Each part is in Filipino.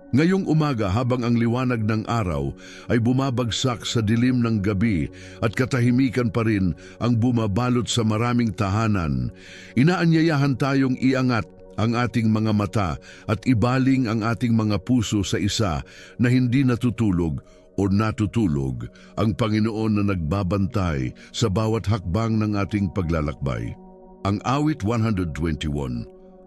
Ngayong umaga habang ang liwanag ng araw ay bumabagsak sa dilim ng gabi at katahimikan pa rin ang bumabalot sa maraming tahanan, inaanyayahan tayong iangat ang ating mga mata at ibaling ang ating mga puso sa isa na hindi natutulog o natutulog, ang Panginoon na nagbabantay sa bawat hakbang ng ating paglalakbay. Ang awit 121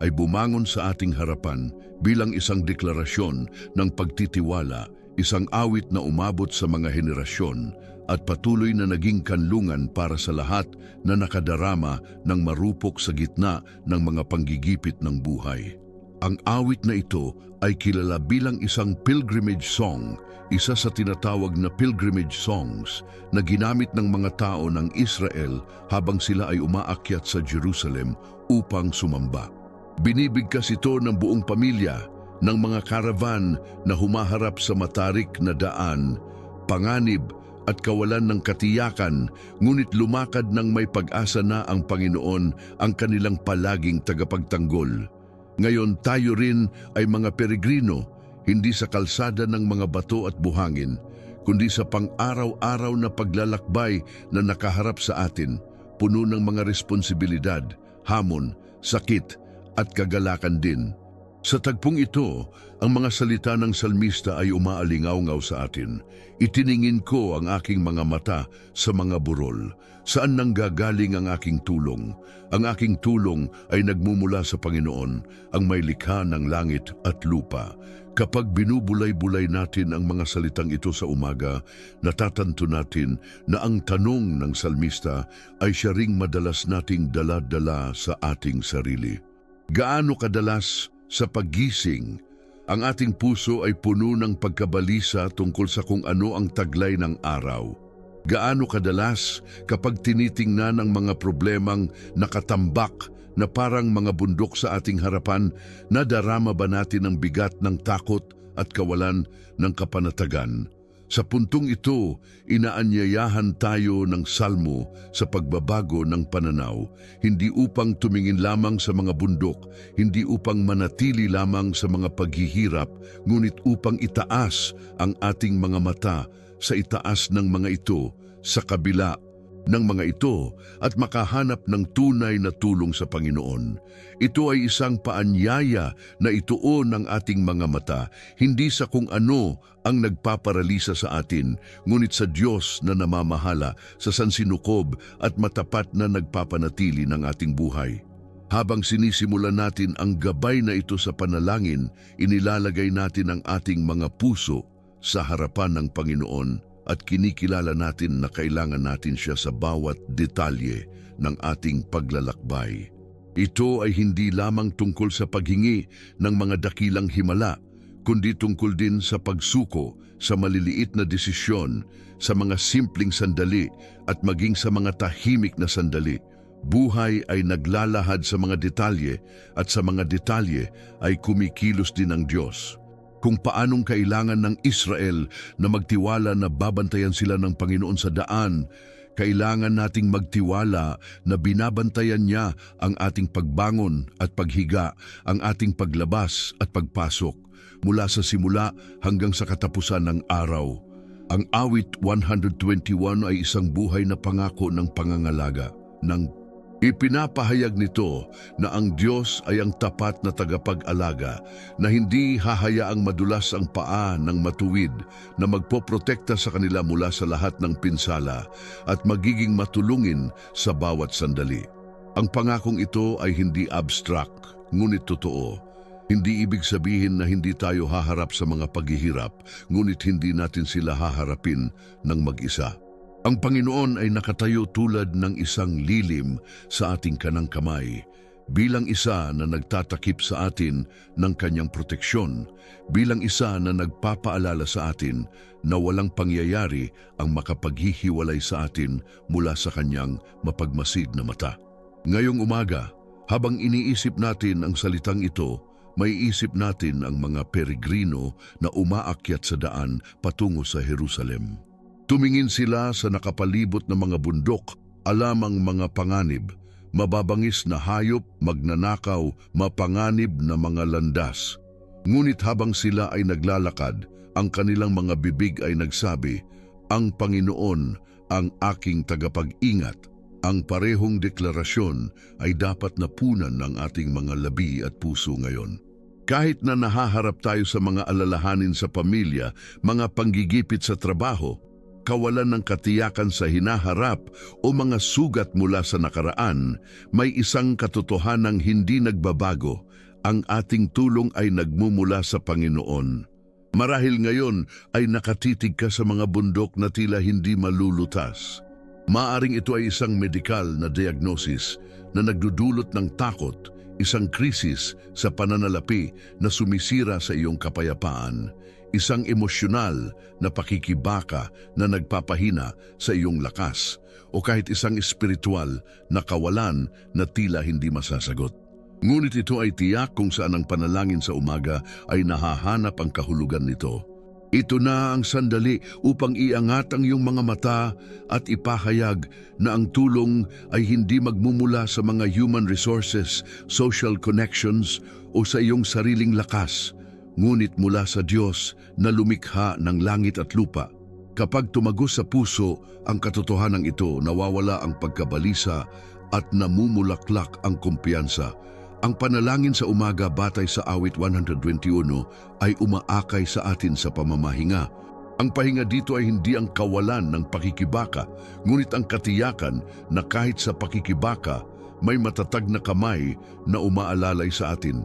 ay bumangon sa ating harapan bilang isang deklarasyon ng pagtitiwala, isang awit na umabot sa mga henerasyon at patuloy na naging kanlungan para sa lahat na nakadarama ng marupok sa gitna ng mga panggigipit ng buhay. Ang awit na ito ay kilala bilang isang pilgrimage song, isa sa tinatawag na pilgrimage songs na ginamit ng mga tao ng Israel habang sila ay umaakyat sa Jerusalem upang sumamba. Binibigkas ito ng buong pamilya ng mga karavan na humaharap sa matarik na daan, panganib at kawalan ng katiyakan, ngunit lumakad ng may pag-asa na ang Panginoon ang kanilang palaging tagapagtanggol. Ngayon tayo rin ay mga peregrino, hindi sa kalsada ng mga bato at buhangin, kundi sa pang-araw-araw na paglalakbay na nakaharap sa atin, puno ng mga responsibilidad, hamon, sakit, at kagalakan din. Sa tagpong ito, ang mga salita ng salmista ay umaalingaw-ngaw sa atin. Itiningin ko ang aking mga mata sa mga burol. Saan nanggagaling ang aking tulong? Ang aking tulong ay nagmumula sa Panginoon, ang may likha ng langit at lupa. Kapag binubulay-bulay natin ang mga salitang ito sa umaga, natatanto natin na ang tanong ng salmista ay siya ring madalas nating dala-dala sa ating sarili. Gaano kadalas sa paggising, ang ating puso ay puno ng pagkabalisa tungkol sa kung ano ang taglay ng araw? Gaano kadalas kapag tinitingnan ang mga problemang nakatambak na parang mga bundok sa ating harapan, nadarama ba natin ang bigat ng takot at kawalan ng kapanatagan? Sa puntong ito, inaanyayahan tayo ng salmo sa pagbabago ng pananaw, hindi upang tumingin lamang sa mga bundok, hindi upang manatili lamang sa mga paghihirap, ngunit upang itaas ang ating mga mata sa itaas ng mga ito, sa kabila ng mga ito, at makahanap ng tunay na tulong sa Panginoon. Ito ay isang paanyaya na ituon ng ating mga mata, hindi sa kung ano ang nagpaparalisa sa atin, ngunit sa Diyos na namamahala, sa sansinukob at matapat na nagpapanatili ng ating buhay. Habang sinisimulan natin ang gabay na ito sa panalangin, inilalagay natin ang ating mga puso sa harapan ng Panginoon at kinikilala natin na kailangan natin siya sa bawat detalye ng ating paglalakbay. Ito ay hindi lamang tungkol sa paghingi ng mga dakilang himala, kundi tungkol din sa pagsuko sa maliliit na desisyon, sa mga simpleng sandali at maging sa mga tahimik na sandali. Buhay ay naglalahad sa mga detalye at sa mga detalye ay kumikilos din ang Diyos. Kung paanong kailangan ng Israel na magtiwala na babantayan sila ng Panginoon sa daan, kailangan nating magtiwala na binabantayan niya ang ating pagbangon at paghiga, ang ating paglabas at pagpasok, mula sa simula hanggang sa katapusan ng araw. Ang awit 121 ay isang buhay na pangako ng pangangalaga, ng ipinapahayag nito na ang Diyos ay ang tapat na tagapag-alaga, na hindi hahayaang madulas ang paa ng matuwid, na magpoprotekta sa kanila mula sa lahat ng pinsala at magiging matulungin sa bawat sandali. Ang pangakong ito ay hindi abstract, ngunit totoo. Hindi ibig sabihin na hindi tayo haharap sa mga paghihirap, ngunit hindi natin sila haharapin ng mag-isa. Ang Panginoon ay nakatayo tulad ng isang lilim sa ating kanang kamay, bilang isa na nagtatakip sa atin ng kanyang proteksyon, bilang isa na nagpapaalala sa atin na walang pangyayari ang makapaghihiwalay sa atin mula sa kanyang mapagmasid na mata. Ngayong umaga, habang iniisip natin ang salitang ito, may isip natin ang mga peregrino na umaakyat sa daan patungo sa Jerusalem. Tumingin sila sa nakapalibot na mga bundok, alamang mga panganib, mababangis na hayop, magnanakaw, mapanganib na mga landas. Ngunit habang sila ay naglalakad, ang kanilang mga bibig ay nagsabi, "Ang Panginoon ang aking tagapag-ingat." Ang parehong deklarasyon ay dapat napunan ng ating mga labi at puso ngayon. Kahit na nahaharap tayo sa mga alalahanin sa pamilya, mga panggigipit sa trabaho, kawalan ng katiyakan sa hinaharap o mga sugat mula sa nakaraan, may isang katotohanang hindi nagbabago. Ang ating tulong ay nagmumula sa Panginoon. Marahil ngayon ay nakatitig ka sa mga bundok na tila hindi malulutas. Maaring ito ay isang medikal na diagnosis na nagdudulot ng takot, isang krisis sa pananalapi na sumisira sa iyong kapayapaan, isang emosyonal na pakikibaka na nagpapahina sa iyong lakas, o kahit isang espiritual na kawalan na tila hindi masasagot. Ngunit ito ay tiyak kung saan ang panalangin sa umaga ay nahahanap ang kahulugan nito. Ito na ang sandali upang iangat ang iyong mga mata at ipahayag na ang tulong ay hindi magmumula sa mga human resources, social connections o sa iyong sariling lakas, ngunit mula sa Diyos na lumikha ng langit at lupa. Kapag tumagos sa puso ang katotohanan ito, nawawala ang pagkabalisa at namumulaklak ang kumpiyansa. Ang panalangin sa umaga batay sa awit 121 ay umaakay sa atin sa pamamahinga. Ang pahinga dito ay hindi ang kawalan ng pakikibaka, ngunit ang katiyakan na kahit sa pakikibaka, may matatag na kamay na umaalalay sa atin.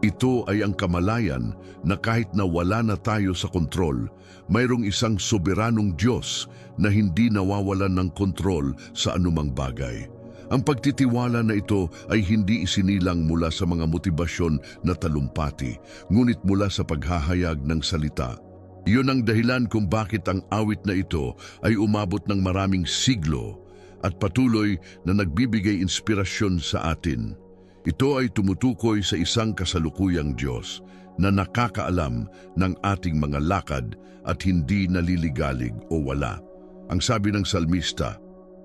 Ito ay ang kamalayan na kahit na wala na tayo sa kontrol, mayroong isang soberanong Diyos na hindi nawawalan ng kontrol sa anumang bagay. Ang pagtitiwala na ito ay hindi isinilang mula sa mga motibasyon na talumpati, ngunit mula sa paghahayag ng salita. Iyon ang dahilan kung bakit ang awit na ito ay umabot ng maraming siglo at patuloy na nagbibigay inspirasyon sa atin. Ito ay tumutukoy sa isang kasalukuyang Diyos na nakakaalam ng ating mga lakad at hindi naliligalig o wala. Ang sabi ng salmista,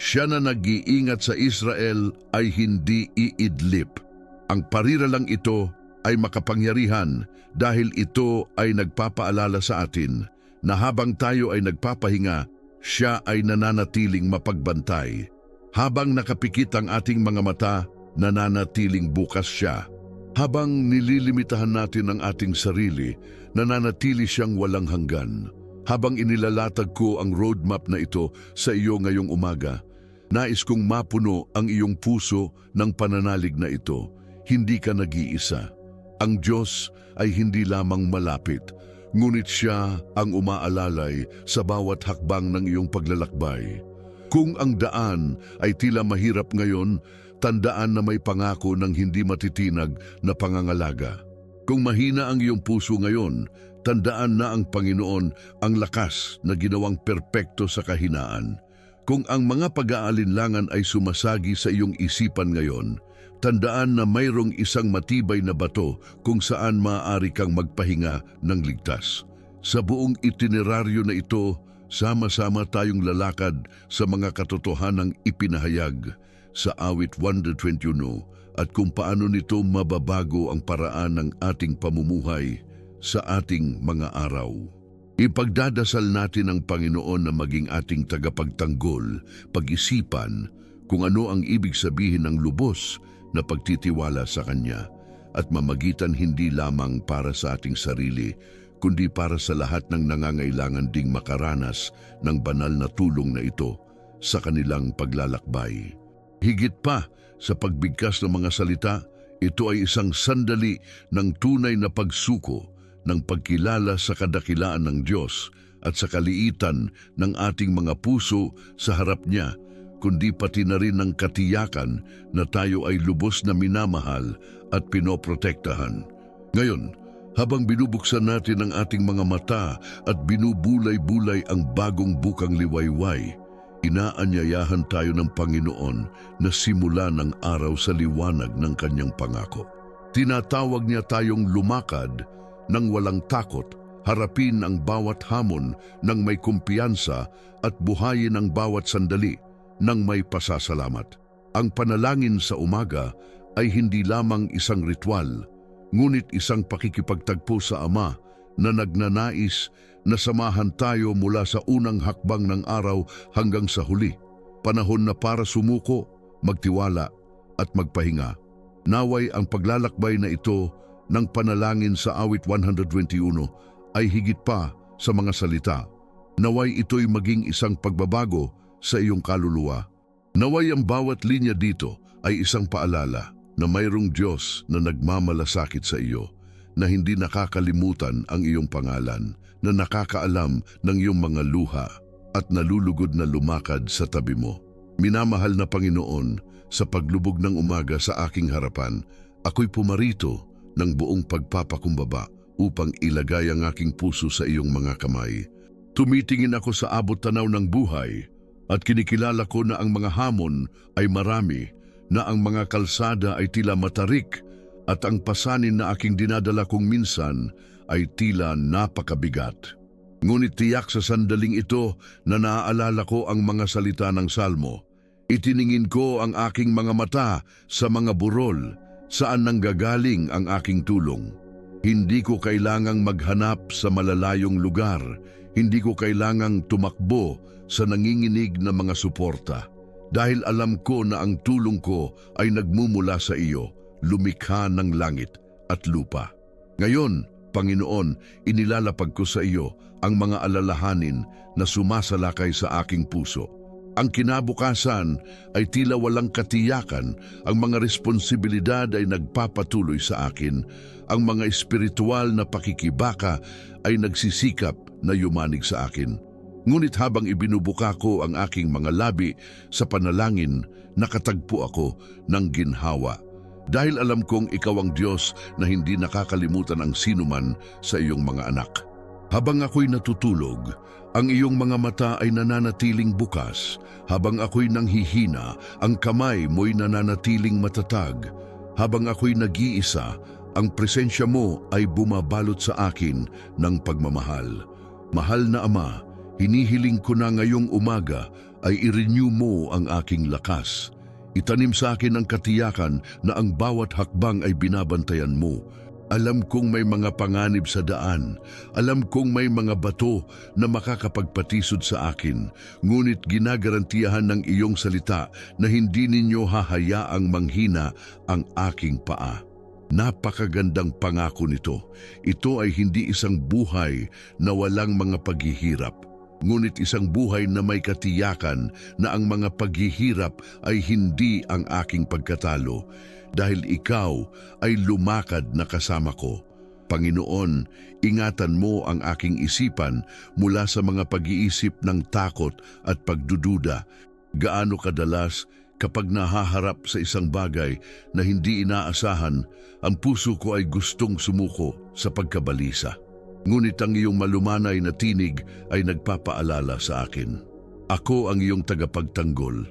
"Siya na nag-iingat sa Israel ay hindi iidlip." Ang pariralang ito ay makapangyarihan dahil ito ay nagpapaalala sa atin na habang tayo ay nagpapahinga, siya ay nananatiling mapagbantay. Habang nakapikit ang ating mga mata, nananatiling bukas siya. Habang nililimitahan natin ang ating sarili, nananatili siyang walang hanggan. Habang inilalatag ko ang roadmap na ito sa iyo ngayong umaga, nais kong mapuno ang iyong puso ng pananalig na ito. Hindi ka nag-iisa. Ang Diyos ay hindi lamang malapit, ngunit siya ang umaalalay sa bawat hakbang ng iyong paglalakbay. Kung ang daan ay tila mahirap ngayon, tandaan na may pangako ng hindi matitinag na pangangalaga. Kung mahina ang iyong puso ngayon, tandaan na ang Panginoon ang lakas na ginawang perpekto sa kahinaan. Kung ang mga pag-aalinlangan ay sumasagi sa iyong isipan ngayon, tandaan na mayroong isang matibay na bato kung saan maaari kang magpahinga ng ligtas. Sa buong itineraryo na ito, sama-sama tayong lalakad sa mga katotohanang ipinahayag sa awit 121 at kung paano nito mababago ang paraan ng ating pamumuhay sa ating mga araw. Ipagdadasal natin ang Panginoon na maging ating tagapagtanggol, pag-isipan kung ano ang ibig sabihin ng lubos na pagtitiwala sa Kanya at mamagitan hindi lamang para sa ating sarili, kundi para sa lahat ng nangangailangan ding makaranas ng banal na tulong na ito sa kanilang paglalakbay. Higit pa sa pagbigkas ng mga salita, ito ay isang sandali ng tunay na pagsuko ng pagkilala sa kadakilaan ng Diyos at sa kaliitan ng ating mga puso sa harap niya, kundi pati na rin ng katiyakan na tayo ay lubos na minamahal at pinoprotektahan. Ngayon, habang binubuksan natin ang ating mga mata at binubulay-bulay ang bagong bukang liwayway, inaanyayahan tayo ng Panginoon na simulan ang araw sa liwanag ng Kanyang pangako. Tinatawag niya tayong lumakad nang walang takot, harapin ang bawat hamon nang may kumpiyansa at buhayin ang bawat sandali nang may pasasalamat. Ang panalangin sa umaga ay hindi lamang isang ritual, ngunit isang pakikipagtagpo sa Ama na nagnanais na samahan tayo mula sa unang hakbang ng araw hanggang sa huli. Panahon na para sumuko, magtiwala at magpahinga. Naway ang paglalakbay na ito ng panalangin sa awit 121 ay higit pa sa mga salita. Naway ito'y maging isang pagbabago sa iyong kaluluwa. Naway ang bawat linya dito ay isang paalala na mayroong Diyos na nagmamalasakit sa iyo, na hindi nakakalimutan ang iyong pangalan, na nakakaalam ng iyong mga luha at nalulugod na lumakad sa tabi mo. Minamahal na Panginoon, sa paglubog ng umaga sa aking harapan, ako'y pumarito ng buong pagpapakumbaba upang ilagay ang aking puso sa iyong mga kamay. Tumitingin ako sa abot tanaw ng buhay at kinikilala ko na ang mga hamon ay marami, na ang mga kalsada ay tila matarik at ang pasanin na aking dinadala kung minsan ay tila napakabigat. Ngunit tiyak sa sandaling ito na naaalala ko ang mga salita ng Salmo. Itiningin ko ang aking mga mata sa mga burol, saan nanggagaling ang aking tulong. Hindi ko kailangang maghanap sa malalayong lugar, hindi ko kailangang tumakbo sa nanginginig na mga suporta. Dahil alam ko na ang tulong ko ay nagmumula sa iyo, lumikha ng langit at lupa. Ngayon, Panginoon, inilalapag ko sa iyo ang mga alalahanin na sumasalakay sa aking puso. Ang kinabukasan ay tila walang katiyakan, ang mga responsibilidad ay nagpapatuloy sa akin, ang mga espiritual na pakikibaka ay nagsisikap na yumanig sa akin. Ngunit habang ibinubuka ko ang aking mga labi sa panalangin, nakatagpo ako ng ginhawa. Dahil alam kong ikaw ang Diyos na hindi nakakalimutan ang sinuman sa iyong mga anak. Habang ako'y natutulog, ang iyong mga mata ay nananatiling bukas. Habang ako'y nanghihina, ang kamay mo'y nananatiling matatag. Habang ako'y nag-iisa, ang presensya mo ay bumabalot sa akin ng pagmamahal. Mahal na Ama, hinihiling ko na ngayong umaga ay i-renew mo ang aking lakas. Itanim sa akin ang katiyakan na ang bawat hakbang ay binabantayan mo. Alam kong may mga panganib sa daan. Alam kong may mga bato na makakapagpatisod sa akin. Ngunit ginagarantiyahan ng iyong salita na hindi ninyo hahayaang manghina ang aking paa. Napakagandang pangako nito. Ito ay hindi isang buhay na walang mga paghihirap, ngunit isang buhay na may katiyakan na ang mga paghihirap ay hindi ang aking pagkatalo, dahil ikaw ay lumakad na kasama ko. Panginoon, ingatan mo ang aking isipan mula sa mga pag-iisip ng takot at pagdududa. Gaano kadalas kapag nahaharap sa isang bagay na hindi inaasahan, ang puso ko ay gustong sumuko sa pagkabalisa. Ngunit ang iyong malumanay na tinig ay nagpapaalala sa akin. Ako ang iyong tagapagtanggol,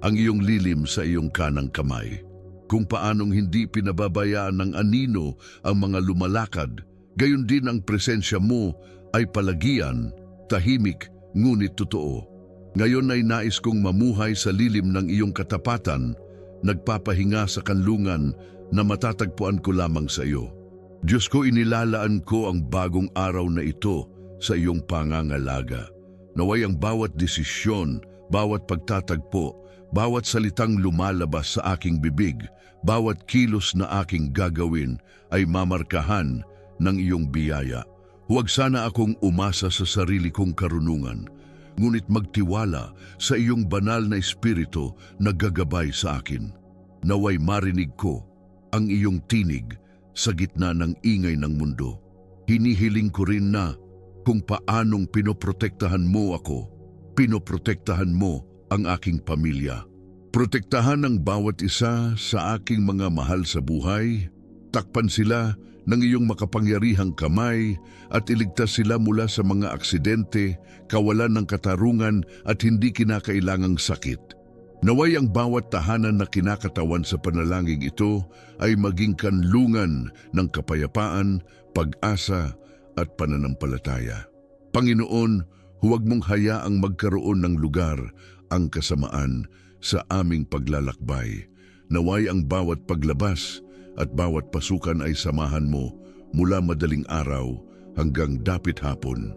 ang iyong lilim sa iyong kanang kamay. Kung paanong hindi pinababayaan ng anino ang mga lumalakad, gayon din ang presensya mo ay palagian, tahimik, ngunit totoo. Ngayon ay nais kong mamuhay sa lilim ng iyong katapatan, nagpapahinga sa kanlungan na matatagpuan ko lamang sa iyo. Diyos ko, inilalaan ko ang bagong araw na ito sa iyong pangangalaga. Naway ang bawat desisyon, bawat pagtatagpo, bawat salitang lumalabas sa aking bibig, bawat kilos na aking gagawin ay mamarkahan ng iyong biyaya. Huwag sana akong umasa sa sarili kong karunungan, ngunit magtiwala sa iyong banal na espiritu na gagabay sa akin. Naway marinig ko ang iyong tinig sa gitna ng ingay ng mundo. Hinihiling ko rin na kung paanong pinoprotektahan mo ako, pinoprotektahan mo ang aking pamilya. Protektahan ang bawat isa sa aking mga mahal sa buhay, takpan sila ng iyong makapangyarihang kamay at iligtas sila mula sa mga aksidente, kawalan ng katarungan at hindi kinakailangang sakit. Naway ang bawat tahanan na kinakatawan sa panalangin ito ay maging kanlungan ng kapayapaan, pag-asa at pananampalataya. Panginoon, huwag mong hayaang magkaroon ng lugar ang kasamaan sa aming paglalakbay. Naway ang bawat paglabas at bawat pasukan ay samahan mo mula madaling araw hanggang dapit hapon.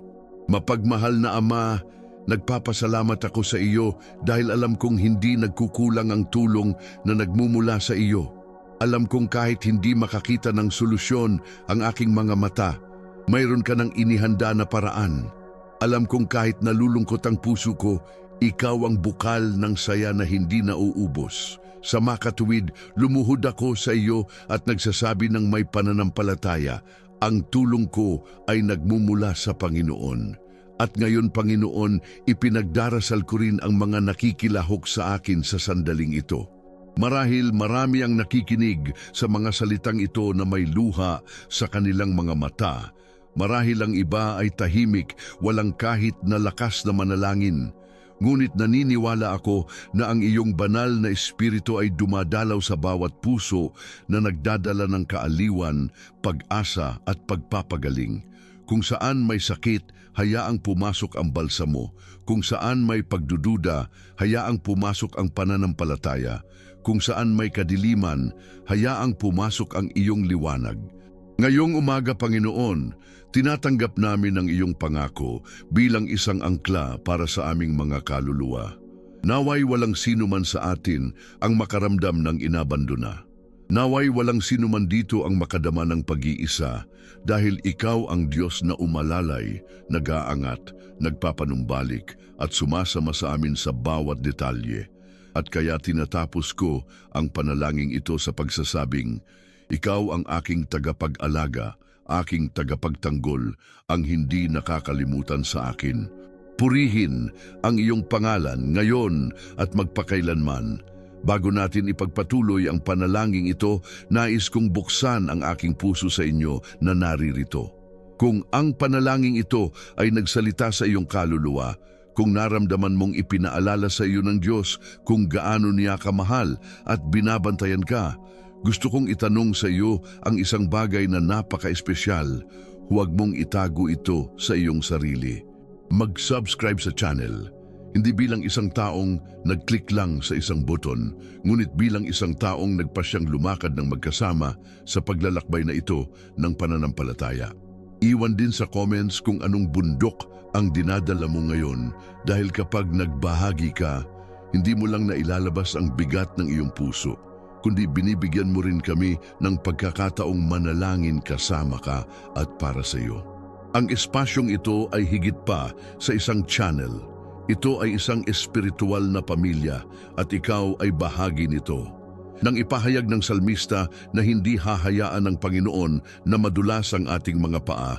Mapagmahal na Ama, nagpapasalamat ako sa iyo dahil alam kong hindi nagkukulang ang tulong na nagmumula sa iyo. Alam kong kahit hindi makakita ng solusyon ang aking mga mata, mayroon ka ng inihanda na paraan. Alam kong kahit nalulungkot ang puso ko, ikaw ang bukal ng saya na hindi nauubos. Sa makatuwid, lumuhod ako sa iyo at nagsasabi ng may pananampalataya, ang tulong ko ay nagmumula sa Panginoon. At ngayon, Panginoon, ipinagdarasal ko rin ang mga nakikilahok sa akin sa sandaling ito. Marahil marami ang nakikinig sa mga salitang ito na may luha sa kanilang mga mata. Marahil ang iba ay tahimik, walang kahit na lakas na manalangin. Ngunit naniniwala ako na ang iyong banal na espiritu ay dumadalaw sa bawat puso na nagdadala ng kaaliwan, pag-asa at pagpapagaling. Kung saan may sakit, hayaang pumasok ang balsamo. Kung saan may pagdududa, hayaang pumasok ang pananampalataya. Kung saan may kadiliman, hayaang pumasok ang iyong liwanag. Ngayong umaga, Panginoon, tinatanggap namin ang iyong pangako bilang isang angkla para sa aming mga kaluluwa. Naway walang sino man sa atin ang makaramdam ng inabandona. Naway walang sino man dito ang makadama ng pag-iisa dahil ikaw ang Diyos na umalalay, nag-aangat, nagpapanumbalik at sumasama sa amin sa bawat detalye. At kaya tinatapos ko ang panalangin ito sa pagsasabing, ikaw ang aking tagapag-alaga, aking tagapagtanggol, ang hindi nakakalimutan sa akin. Purihin ang iyong pangalan ngayon at magpakailanman. Bago natin ipagpatuloy ang panalangin ito, nais kong buksan ang aking puso sa inyo na naririto. Kung ang panalangin ito ay nagsalita sa iyong kaluluwa, kung naramdaman mong ipinaalala sa iyo ng Diyos kung gaano niya kamahal at binabantayan ka, gusto kong itanong sa iyo ang isang bagay na napaka-espesyal. Huwag mong itago ito sa iyong sarili. Mag-subscribe sa channel. Hindi bilang isang taong nag-click lang sa isang button, ngunit bilang isang taong nagpasyang lumakad ng magkasama sa paglalakbay na ito ng pananampalataya. Iwan din sa comments kung anong bundok ang dinadala mo ngayon dahil kapag nagbahagi ka, hindi mo lang nailalabas ang bigat ng iyong puso, kundi binibigyan mo rin kami ng pagkakataong manalangin kasama ka at para sa iyo. Ang espasyong ito ay higit pa sa isang channel. Ito ay isang espiritual na pamilya at ikaw ay bahagi nito. Nang ipahayag ng salmista na hindi hahayaan ng Panginoon na madulas ang ating mga paa,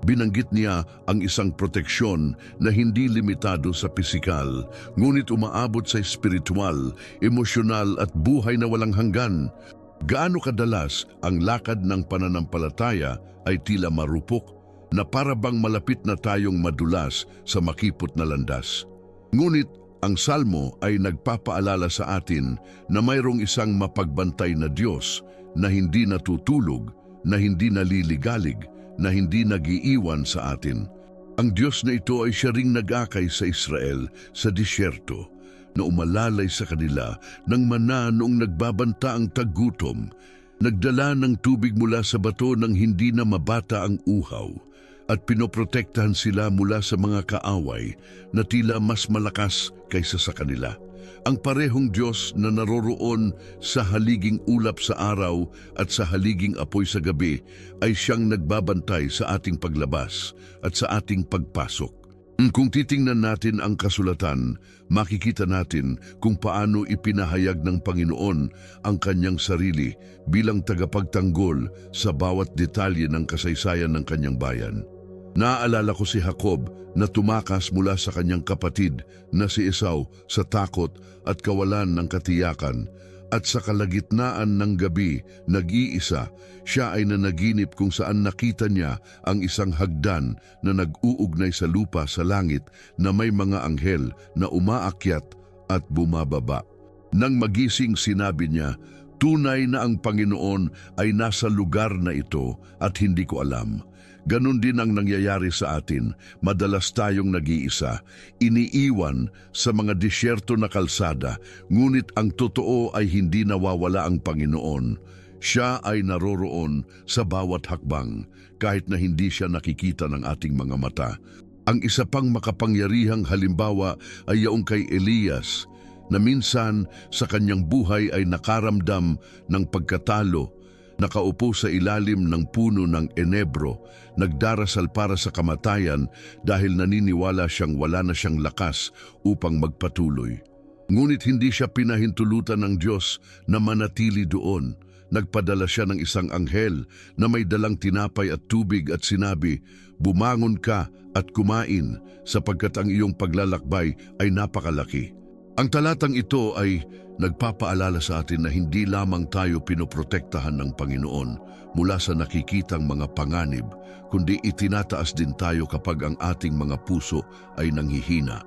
binanggit niya ang isang proteksyon na hindi limitado sa pisikal, ngunit umaabot sa espiritual, emosyonal at buhay na walang hanggan. Gaano kadalas ang lakad ng pananampalataya ay tila marupok na para bang malapit na tayong madulas sa makipot na landas. Ngunit ang Salmo ay nagpapaalala sa atin na mayroong isang mapagbantay na Diyos na hindi natutulog, na hindi naliligalig, na hindi nag-iiwan sa atin. Ang Diyos na ito ay siya ring nag-akay sa Israel sa disyerto, na umalalay sa kanila ng mana noong nagbabanta ang taggutom, nagdala ng tubig mula sa bato nang hindi na mabata ang uhaw, at pinoprotektahan sila mula sa mga kaaway na tila mas malakas kaysa sa kanila. Ang parehong Diyos na naroroon sa haliging ulap sa araw at sa haliging apoy sa gabi ay siyang nagbabantay sa ating paglabas at sa ating pagpasok. Kung titingnan natin ang kasulatan, makikita natin kung paano ipinahayag ng Panginoon ang kanyang sarili bilang tagapagtanggol sa bawat detalye ng kasaysayan ng kanyang bayan. Naaalala ko si Jacob na tumakas mula sa kanyang kapatid na si Esau sa takot at kawalan ng katiyakan, at sa kalagitnaan ng gabi, nag-iisa, siya ay nanaginip kung saan nakita niya ang isang hagdan na nag-uugnay sa lupa sa langit na may mga anghel na umaakyat at bumababa. Nang magising, sinabi niya, "Tunay na ang Panginoon ay nasa lugar na ito at hindi ko alam." Ganon din ang nangyayari sa atin. Madalas tayong nag-iisa, iniiwan sa mga disyerto na kalsada, ngunit ang totoo ay hindi nawawala ang Panginoon. Siya ay naroroon sa bawat hakbang kahit na hindi siya nakikita ng ating mga mata. Ang isa pang makapangyarihang halimbawa ay yaong kay Elias na minsan sa kanyang buhay ay nakaramdam ng pagkatalo, nakaupo sa ilalim ng puno ng enebro, nagdarasal para sa kamatayan dahil naniniwala siyang wala na siyang lakas upang magpatuloy. Ngunit hindi siya pinahintulutan ng Diyos na manatili doon. Nagpadala siya ng isang anghel na may dalang tinapay at tubig at sinabi, "Bumangon ka at kumain sapagkat ang iyong paglalakbay ay napakalaki." Ang talatang ito ay nagpapaalala sa atin na hindi lamang tayo pinoprotektahan ng Panginoon mula sa nakikitang mga panganib, kundi itinataas din tayo kapag ang ating mga puso ay nanghihina.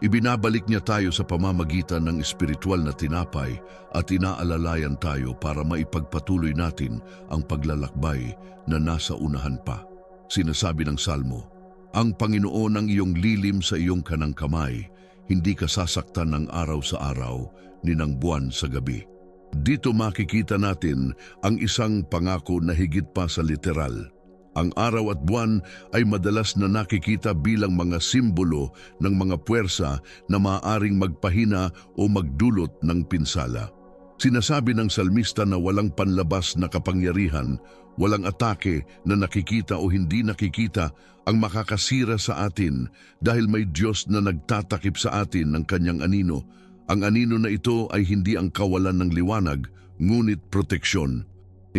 Ibinabalik niya tayo sa pamamagitan ng espiritual na tinapay at inaalalayan tayo para maipagpatuloy natin ang paglalakbay na nasa unahan pa. Sinasabi ng Salmo, "Ang Panginoon ang iyong lilim sa iyong kanang kamay, hindi ka sasaktan ng araw sa araw, ni ng buwan sa gabi." Dito makikita natin ang isang pangako na higit pa sa literal. Ang araw at buwan ay madalas na nakikita bilang mga simbolo ng mga puwersa na maaaring magpahina o magdulot ng pinsala. Sinasabi ng salmista na walang panlabas na kapangyarihan, walang atake na nakikita o hindi nakikita ang makakasira sa atin dahil may Diyos na nagtatakip sa atin ng kanyang anino. Ang anino na ito ay hindi ang kawalan ng liwanag, ngunit proteksyon.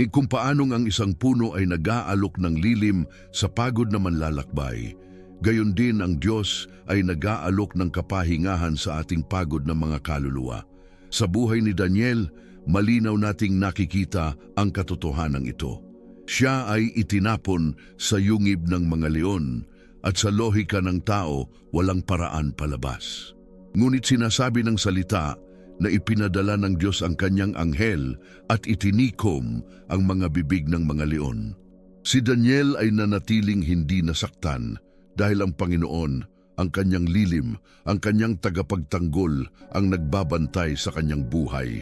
Kung paanong ang isang puno ay nag-aalok ng lilim sa pagod na manlalakbay, gayon din ang Diyos ay nag-aalok ng kapahingahan sa ating pagod na mga kaluluwa. Sa buhay ni Daniel, malinaw nating nakikita ang katotohanan ito. Siya ay itinapon sa yungib ng mga leon at sa lohika ng tao walang paraan palabas. Ngunit sinasabi ng salita na ipinadala ng Diyos ang kanyang anghel at itinikom ang mga bibig ng mga leon. Si Daniel ay nanatiling hindi nasaktan dahil ang Panginoon, ang kanyang lilim, ang kanyang tagapagtanggol ang nagbabantay sa kanyang buhay.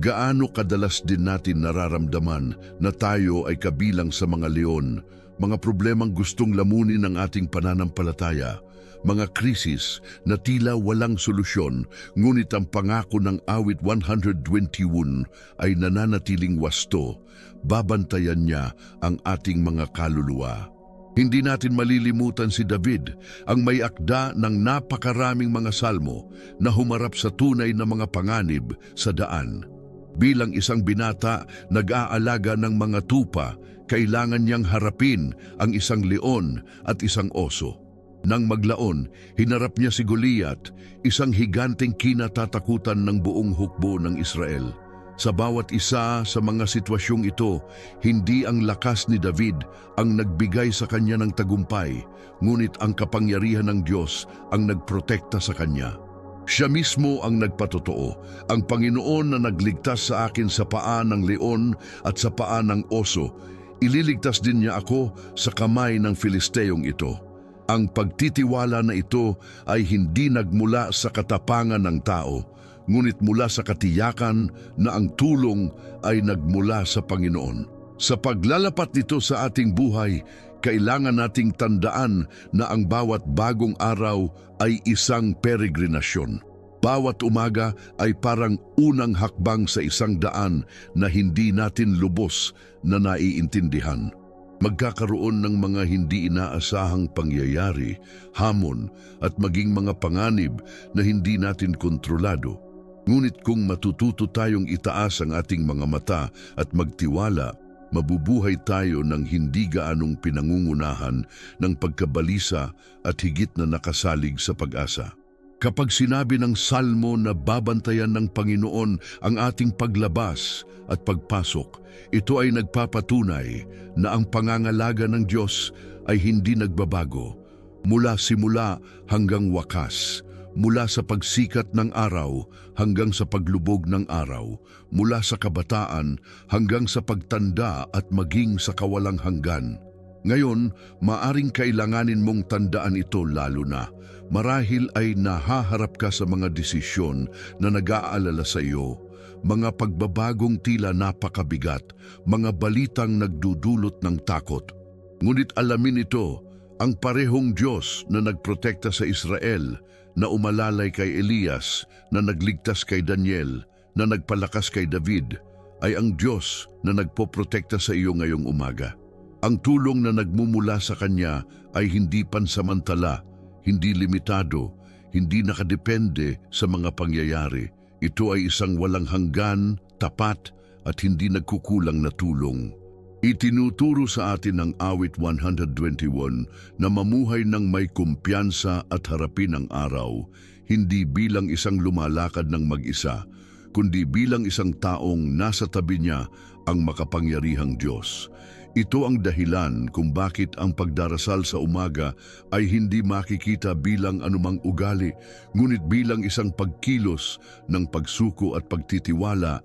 Gaano kadalas din natin nararamdaman na tayo ay kabilang sa mga leon, mga problemang gustong lamunin ng ating pananampalataya, mga krisis na tila walang solusyon, ngunit ang pangako ng awit 121 ay nananatiling wasto, babantayan niya ang ating mga kaluluwa. Hindi natin malilimutan si David, ang may akda ng napakaraming mga salmo na humarap sa tunay na mga panganib sa daan. Bilang isang binata, nag-aalaga ng mga tupa, kailangan niyang harapin ang isang leon at isang oso. Nang maglaon, hinarap niya si Goliath, isang higanteng kinatatakutan ng buong hukbo ng Israel. Sa bawat isa sa mga sitwasyong ito, hindi ang lakas ni David ang nagbigay sa kanya ng tagumpay, ngunit ang kapangyarihan ng Diyos ang nagprotekta sa kanya. Siya mismo ang nagpatotoo, ang Panginoon na nagligtas sa akin sa paa ng leon at sa paa ng oso, ililigtas din niya ako sa kamay ng Filisteyong ito. Ang pagtitiwala na ito ay hindi nagmula sa katapangan ng tao, ngunit mula sa katiyakan na ang tulong ay nagmula sa Panginoon. Sa paglalapat nito sa ating buhay, kailangan nating tandaan na ang bawat bagong araw ay isang peregrinasyon. Bawat umaga ay parang unang hakbang sa isang daan na hindi natin lubos na naiintindihan. Magkakaroon ng mga hindi inaasahang pangyayari, hamon at maging mga panganib na hindi natin kontrolado. Ngunit kung matututo tayong itaas ang ating mga mata at magtiwala, mabubuhay tayo ng hindi gaanong pinangungunahan ng pagkabalisa at higit na nakasalig sa pag-asa. Kapag sinabi ng Salmo na babantayan ng Panginoon ang ating paglabas at pagpasok, ito ay nagpapatunay na ang pangangalaga ng Diyos ay hindi nagbabago mula simula hanggang wakas, mula sa pagsikat ng araw hanggang sa paglubog ng araw, mula sa kabataan hanggang sa pagtanda at maging sa kawalang hanggan. Ngayon, maaring kailanganin mong tandaan ito lalo na marahil ay nahaharap ka sa mga desisyon na nag-aalala sa iyo, mga pagbabagong tila napakabigat, mga balitang nagdudulot ng takot. Ngunit alamin ito, ang parehong Diyos na nagprotekta sa Israel, na umalalay kay Elias, na nagligtas kay Daniel, na nagpalakas kay David, ay ang Diyos na nagpoprotekta sa iyo ngayong umaga. Ang tulong na nagmumula sa Kanya ay hindi pansamantala, hindi limitado, hindi nakadepende sa mga pangyayari. Ito ay isang walang hanggan, tapat at hindi nagkukulang na tulong. Itinuturo sa atin ng awit 121 na mamuhay ng may kumpiyansa at harapin ang araw, hindi bilang isang lumalakad ng mag-isa, kundi bilang isang taong nasa tabi niya ang makapangyarihang Diyos. Ito ang dahilan kung bakit ang pagdarasal sa umaga ay hindi makikita bilang anumang ugali, ngunit bilang isang pagkilos ng pagsuko at pagtitiwala,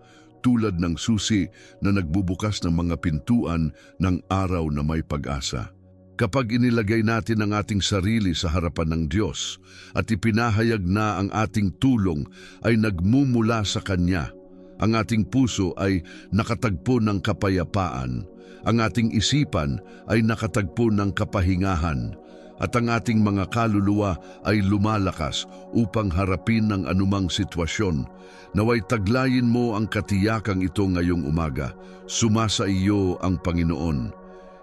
tulad ng susi na nagbubukas ng mga pintuan ng araw na may pag-asa. Kapag inilagay natin ang ating sarili sa harapan ng Diyos at ipinahayag na ang ating tulong ay nagmumula sa Kanya, ang ating puso ay nakatagpo ng kapayapaan, ang ating isipan ay nakatagpo ng kapahingahan, at ang ating mga kaluluwa ay lumalakas upang harapin ang anumang sitwasyon. Naway taglayin mo ang katiyakang ito ngayong umaga. Sumasa iyo ang Panginoon.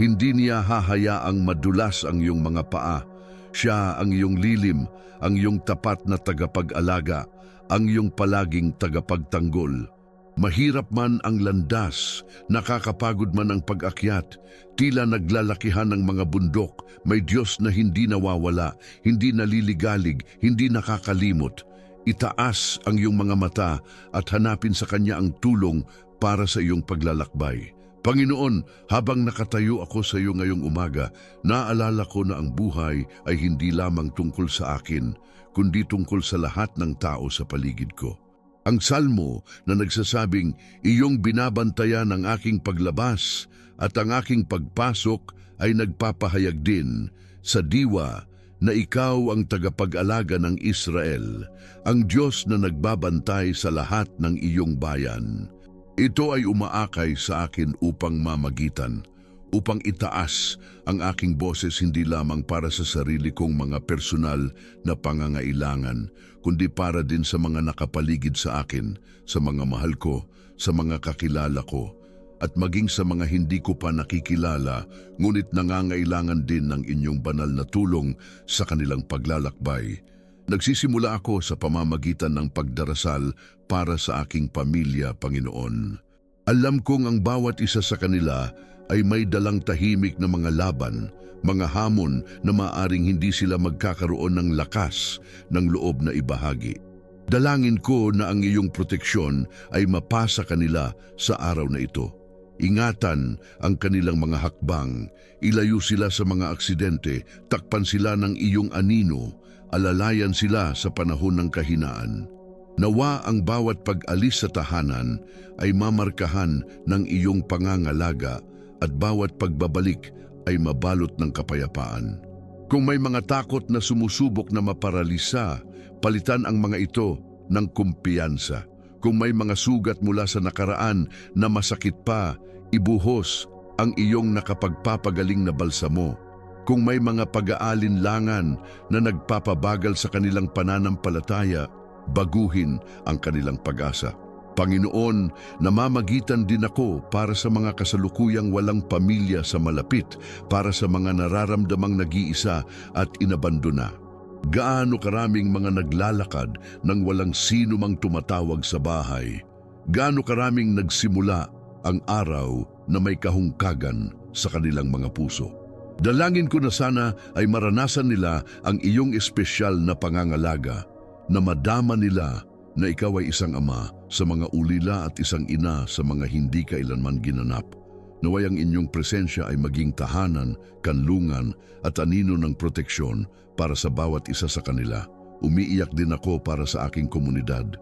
Hindi niya hahayaang madulas ang iyong mga paa. Siya ang iyong lilim, ang iyong tapat na tagapag-alaga, ang iyong palaging tagapagtanggol. Mahirap man ang landas, nakakapagod man ang pag-akyat, tila naglalakihan ng mga bundok, may Diyos na hindi nawawala, hindi naliligalig, hindi nakakalimot. Itaas ang iyong mga mata at hanapin sa Kanya ang tulong para sa iyong paglalakbay. Panginoon, habang nakatayo ako sa iyo ngayong umaga, naalala ko na ang buhay ay hindi lamang tungkol sa akin, kundi tungkol sa lahat ng tao sa paligid ko. Ang salmo na nagsasabing, iyong binabantayan ang aking paglabas at ang aking pagpasok ay nagpapahayag din sa diwa na ikaw ang tagapag-alaga ng Israel, ang Diyos na nagbabantay sa lahat ng iyong bayan. Ito ay umaakay sa akin upang mamagitan, upang itaas ang aking boses hindi lamang para sa sarili kong mga personal na pangangailangan, kundi para din sa mga nakapaligid sa akin, sa mga mahal ko, sa mga kakilala ko, at maging sa mga hindi ko pa nakikilala, ngunit nangangailangan din ng inyong banal na tulong sa kanilang paglalakbay. Nagsisimula ako sa pamamagitan ng pagdarasal para sa aking pamilya, Panginoon. Alam kong ang bawat isa sa kanila ay may dalang tahimik na mga laban, mga hamon na maaring hindi sila magkakaroon ng lakas ng loob na ibahagi. Dalangin ko na ang iyong proteksyon ay mapasa kanila sa araw na ito. Ingatan ang kanilang mga hakbang, ilayo sila sa mga aksidente, takpan sila ng iyong anino, alalayan sila sa panahon ng kahinaan. Nawa ang bawat pag-alis sa tahanan ay mamarkahan ng iyong pangangalaga at bawat pagbabalik ay mabalot ng kapayapaan. Kung may mga takot na sumusubok na maparalisa, palitan ang mga ito ng kumpiyansa. Kung may mga sugat mula sa nakaraan na masakit pa, ibuhos ang iyong nakapagpapagaling na balsamo. Kung may mga pag-aalinlangan na nagpapabagal sa kanilang pananampalataya, baguhin ang kanilang pag-asa. Panginoon, namamagitan din ako para sa mga kasalukuyang walang pamilya sa malapit, para sa mga nararamdamang nag-iisa at inabandona. Gaano karaming mga naglalakad nang walang sino mang tumatawag sa bahay. Gaano karaming nagsimula ang araw na may kahungkagan sa kanilang mga puso. Dalangin ko na sana ay maranasan nila ang iyong espesyal na pangangalaga, na madama nila na ikaw ay isang ama sa mga ulila at isang ina sa mga hindi kailanman ginanap. Naway ang inyong presensya ay maging tahanan, kanlungan at anino ng proteksyon para sa bawat isa sa kanila. Umiiyak din ako para sa aking komunidad.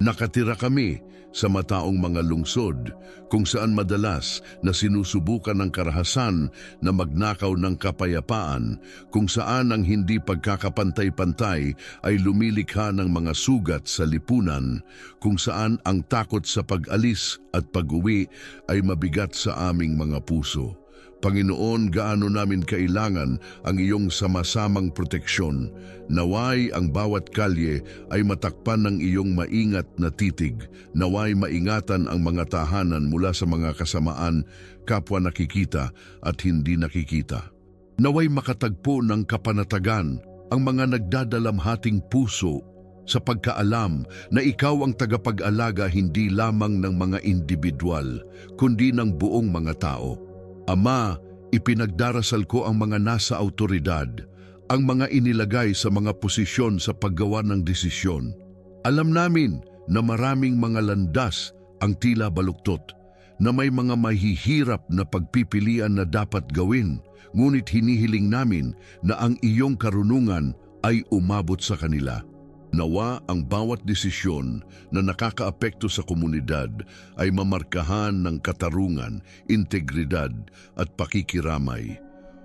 Nakatira kami sa mataong mga lungsod kung saan madalas na sinusubukan ng karahasan na magnakaw ng kapayapaan, kung saan ang hindi pagkakapantay-pantay ay lumilikha ng mga sugat sa lipunan, kung saan ang takot sa pag-alis at pag-uwi ay mabigat sa aming mga puso. Panginoon, gaano namin kailangan ang iyong sama-samang proteksyon. Naway ang bawat kalye ay matakpan ng iyong maingat na titig. Naway maingatan ang mga tahanan mula sa mga kasamaan, kapwa nakikita at hindi nakikita. Naway makatagpo ng kapanatagan ang mga nagdadalamhating puso sa pagkaalam na ikaw ang tagapag-alaga hindi lamang ng mga individual, kundi ng buong mga tao. Ama, ipinagdarasal ko ang mga nasa awtoridad, ang mga inilagay sa mga posisyon sa paggawa ng desisyon. Alam namin na maraming mga landas ang tila baluktot, na may mga mahihirap na pagpipilian na dapat gawin, ngunit hinihiling namin na ang iyong karunungan ay umabot sa kanila. Nawa ang bawat desisyon na nakakaapekto sa komunidad ay mamarkahan ng katarungan, integridad at pakikiramay.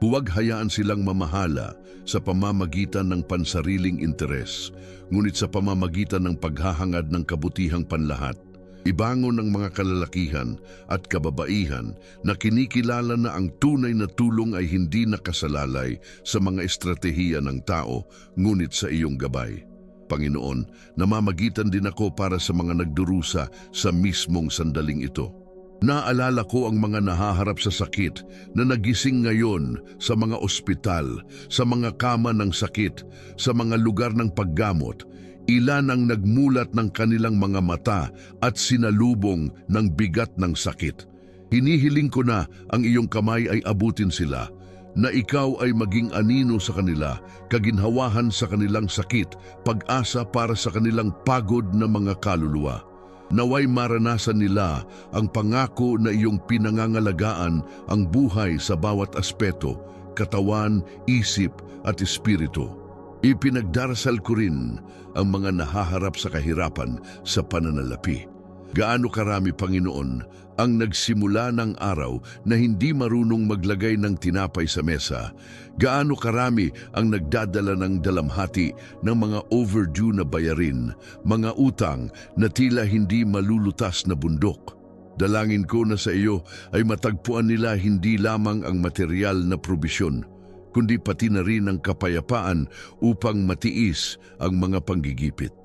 Huwag hayaan silang mamahala sa pamamagitan ng pansariling interes, ngunit sa pamamagitan ng paghahangad ng kabutihang panlahat. Ibangon ng mga kalalakihan at kababaihan na kinikilala na ang tunay na tulong ay hindi nakasalalay sa mga estratehiya ng tao, ngunit sa iyong gabay. Panginoon, namamagitan din ako para sa mga nagdurusa sa mismong sandaling ito. Naalala ko ang mga nahaharap sa sakit na nagising ngayon sa mga ospital, sa mga kama ng sakit, sa mga lugar ng paggamot. Ilan ang nagmulat ng kanilang mga mata at sinalubong ng bigat ng sakit. Hinihiling ko na ang iyong kamay ay abutin sila, na ikaw ay maging anino sa kanila, kaginhawahan sa kanilang sakit, pag-asa para sa kanilang pagod na mga kaluluwa. Naway maranasan nila ang pangako na iyong pinangangalagaan ang buhay sa bawat aspeto, katawan, isip at espiritu. Ipinagdarasal ko rin ang mga nahaharap sa kahirapan sa pananalapi. Gaano karami, Panginoon, ang nagsimula ng araw na hindi marunong maglagay ng tinapay sa mesa. Gaano karami ang nagdadala ng dalamhati ng mga overdue na bayarin, mga utang na tila hindi malulutas na bundok. Dalangin ko na sa iyo ay matagpuan nila hindi lamang ang material na probisyon, kundi pati na rin ang kapayapaan upang matiis ang mga panggigipit.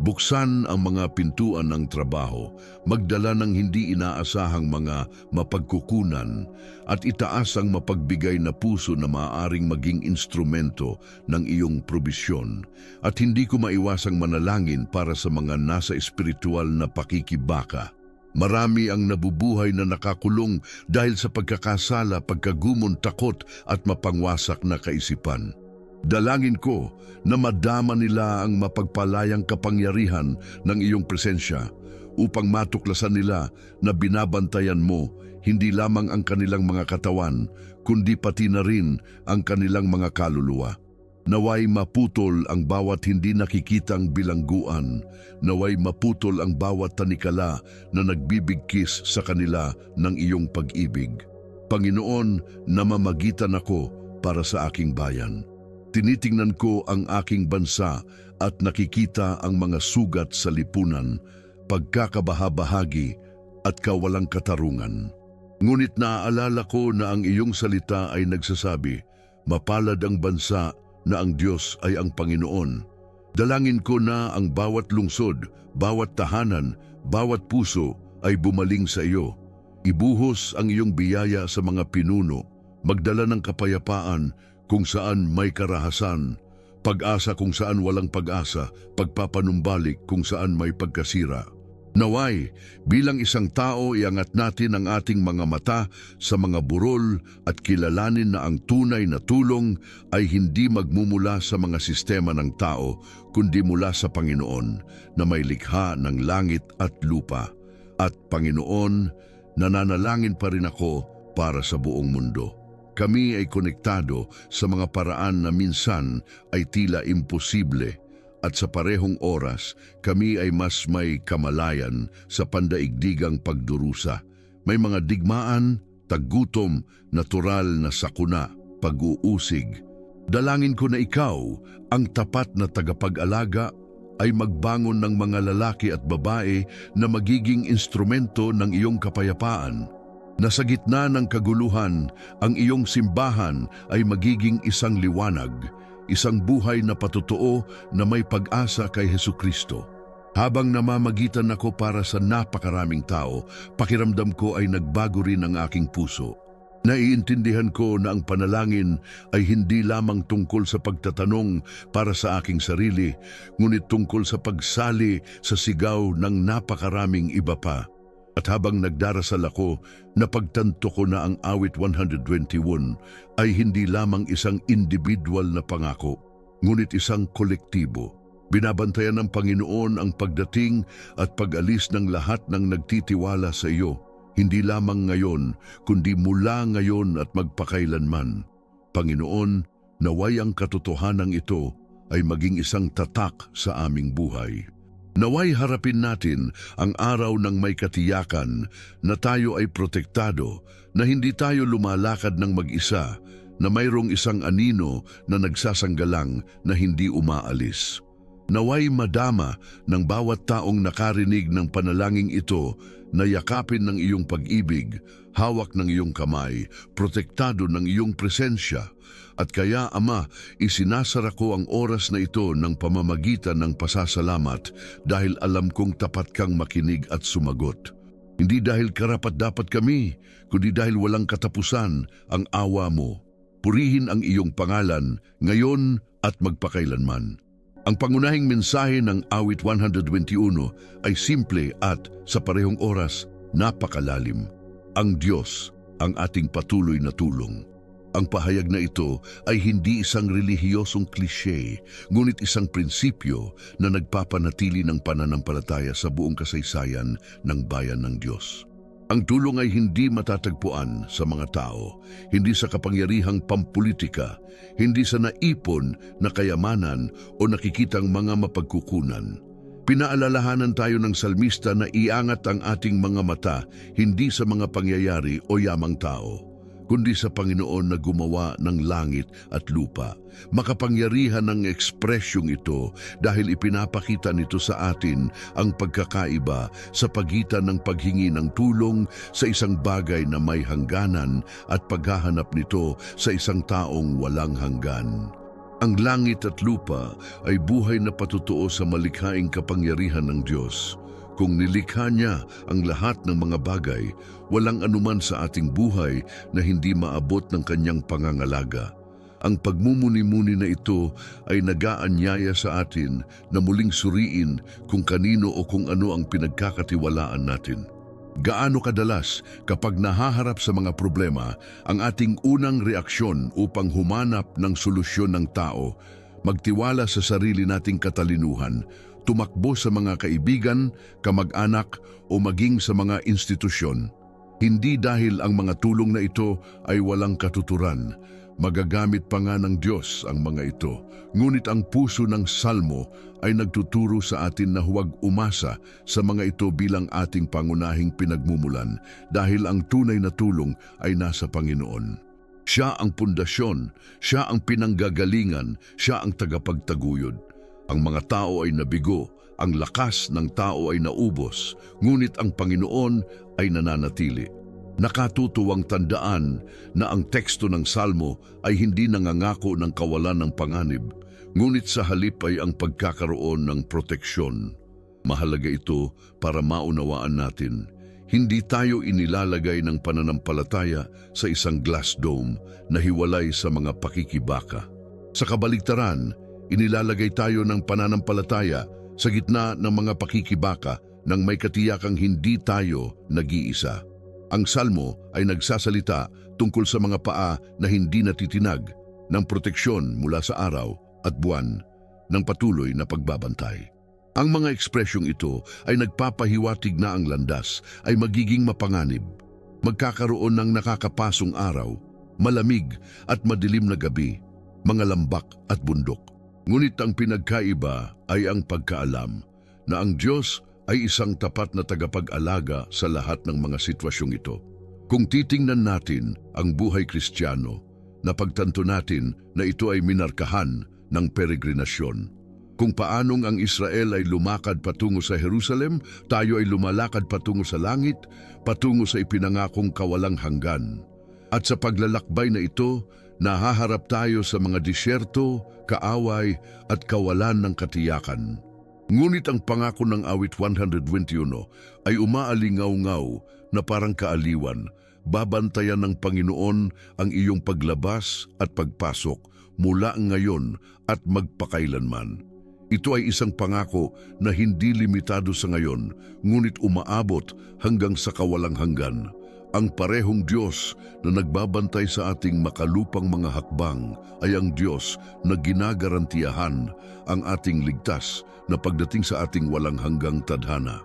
Buksan ang mga pintuan ng trabaho, magdala ng hindi inaasahang mga mapagkukunan, at itaas ang mapagbigay na puso na maaaring maging instrumento ng iyong probisyon. At hindi ko maiwasang manalangin para sa mga nasa espiritual na pakikibaka. Marami ang nabubuhay na nakakulong dahil sa pagkakasala, pagkagumon, takot at mapangwasak na kaisipan. Dalangin ko na madama nila ang mapagpalayang kapangyarihan ng iyong presensya upang matuklasan nila na binabantayan mo hindi lamang ang kanilang mga katawan, kundi pati na rin ang kanilang mga kaluluwa. Naway maputol ang bawat hindi nakikitang bilangguan. Naway maputol ang bawat tanikala na nagbibigkis sa kanila ng iyong pag-ibig. Panginoon, namamagitan ako para sa aking bayan. Tinitingnan ko ang aking bansa at nakikita ang mga sugat sa lipunan, pagkakabahabahagi at kawalang katarungan. Ngunit naaalala ko na ang iyong salita ay nagsasabi, mapalad ang bansa na ang Diyos ay ang Panginoon. Dalangin ko na ang bawat lungsod, bawat tahanan, bawat puso ay bumaling sa iyo. Ibuhos ang iyong biyaya sa mga pinuno, magdala ng kapayapaan kung saan may karahasan, pag-asa kung saan walang pag-asa, pagpapanumbalik kung saan may pagkasira. Naway, bilang isang tao, iangat natin ang ating mga mata sa mga burol at kilalanin na ang tunay na tulong ay hindi magmumula sa mga sistema ng tao, kundi mula sa Panginoon na may likha ng langit at lupa. At Panginoon, nananalangin pa rin ako para sa buong mundo. Kami ay konektado sa mga paraan na minsan ay tila imposible. at sa parehong oras kami ay mas may kamalayan sa pandaigdigang pagdurusa. May mga digmaan, taggutom, natural na sakuna, pag-uusig. Dalangin ko na ikaw, ang tapat na tagapag-alaga, ay magbangon ng mga lalaki at babae na magiging instrumento ng iyong kapayapaan. Na sa gitna ng kaguluhan, ang iyong simbahan ay magiging isang liwanag, isang buhay na patotoo na may pag-asa kay Hesukristo. Habang namamagitan ako para sa napakaraming tao, pakiramdam ko ay nagbago rin ang aking puso. Naiintindihan ko na ang panalangin ay hindi lamang tungkol sa pagtatanong para sa aking sarili, ngunit tungkol sa pagsali sa sigaw ng napakaraming iba pa. At habang nagdarasal ako, napagtanto ko na ang awit 121 ay hindi lamang isang individual na pangako, ngunit isang kolektibo. Binabantayan ng Panginoon ang pagdating at pag-alis ng lahat ng nagtitiwala sa iyo. Hindi lamang ngayon, kundi mula ngayon at magpakailanman. Panginoon, naway ang katotohanan ito ay maging isang tatak sa aming buhay. Naway harapin natin ang araw ng may katiyakan na tayo ay protektado, na hindi tayo lumalakad ng mag-isa, na mayroong isang anino na nagsasanggalang na hindi umaalis. Naway madama ng bawat taong nakarinig ng panalangin ito na yakapin ng iyong pag-ibig, hawak ng iyong kamay, protektado ng iyong presensya. At kaya, Ama, isinasara ko ang oras na ito ng pamamagitan ng pasasalamat dahil alam kong tapat kang makinig at sumagot. Hindi dahil karapat-dapat kami, kundi dahil walang katapusan ang awa mo. Purihin ang iyong pangalan ngayon at magpakailanman. Ang pangunahing mensahe ng awit 121 ay simple at, sa parehong oras, napakalalim. Ang Diyos, ang ating patuloy na tulong. Ang pahayag na ito ay hindi isang relihiyosong klishe, ngunit isang prinsipyo na nagpapanatili ng pananampalataya sa buong kasaysayan ng bayan ng Diyos. Ang tulong ay hindi matatagpuan sa mga tao, hindi sa kapangyarihang pampolitika, hindi sa naipon na kayamanan o nakikitang mga mapagkukunan. Pinaalalahanan tayo ng salmista na iangat ang ating mga mata hindi sa mga pangyayari o yamang tao, kundi sa Panginoon na gumawa ng langit at lupa. Makapangyarihan ng ekspresyong ito dahil ipinapakita nito sa atin ang pagkakaiba sa pagitan ng paghingi ng tulong sa isang bagay na may hangganan at paghahanap nito sa isang taong walang hanggan. Ang langit at lupa ay buhay na patutuo sa malikhaing kapangyarihan ng Diyos. Kung nilikha niya ang lahat ng mga bagay, walang anuman sa ating buhay na hindi maabot ng kanyang pangangalaga. Ang pagmumuni-muni na ito ay nag-aanyaya sa atin na muling suriin kung kanino o kung ano ang pinagkakatiwalaan natin. Gaano kadalas kapag nahaharap sa mga problema, ang ating unang reaksyon upang humanap ng solusyon ng tao, magtiwala sa sarili nating katalinuhan, tumakbo sa mga kaibigan, kamag-anak o maging sa mga institusyon. Hindi dahil ang mga tulong na ito ay walang katuturan. Magagamit pa nga ng Diyos ang mga ito. Ngunit ang puso ng Salmo ay nagtuturo sa atin na huwag umasa sa mga ito bilang ating pangunahing pinagmumulan dahil ang tunay na tulong ay nasa Panginoon. Siya ang pundasyon, siya ang pinanggagalingan, siya ang tagapagtaguyod. Ang mga tao ay nabigo, ang lakas ng tao ay naubos, ngunit ang Panginoon ay nananatili. Nakatutuwang tandaan na ang teksto ng Salmo ay hindi nangangako ng kawalan ng panganib, ngunit sa halip ay ang pagkakaroon ng proteksyon. Mahalaga ito para maunawaan natin. Hindi tayo inilalagay ng pananampalataya sa isang glass dome na hiwalay sa mga pakikibaka. Sa kabaligtaran, inilalagay tayo ng pananampalataya sa gitna ng mga pakikibaka nang may katiyakang hindi tayo nag-iisa. Ang Salmo ay nagsasalita tungkol sa mga paa na hindi natitinag, ng proteksyon mula sa araw at buwan, ng patuloy na pagbabantay. Ang mga ekspresyong ito ay nagpapahiwatig na ang landas ay magiging mapanganib. Magkakaroon ng nakakapasong araw, malamig at madilim na gabi, mga lambak at bundok. Ngunit ang pinagkaiba ay ang pagkaalam na ang Diyos ay isang tapat na tagapag-alaga sa lahat ng mga sitwasyong ito. Kung titingnan natin ang buhay Kristiyano, napagtanto natin na ito ay minarkahan ng peregrinasyon. Kung paanong ang Israel ay lumakad patungo sa Jerusalem, tayo ay lumalakad patungo sa langit, patungo sa ipinangakong kawalang hanggan. At sa paglalakbay na ito, nahaharap tayo sa mga disyerto, kaaway at kawalan ng katiyakan. Ngunit ang pangako ng awit 121 ay umaalingaw-ngaw na parang kaaliwan. Babantayan ng Panginoon ang iyong paglabas at pagpasok mula ngayon at magpakailanman. Ito ay isang pangako na hindi limitado sa ngayon, ngunit umaabot hanggang sa kawalang hanggan. Ang parehong Diyos na nagbabantay sa ating makalupang mga hakbang ay ang Diyos na ginagarantiyahan ang ating ligtas na pagdating sa ating walang hanggang tadhana.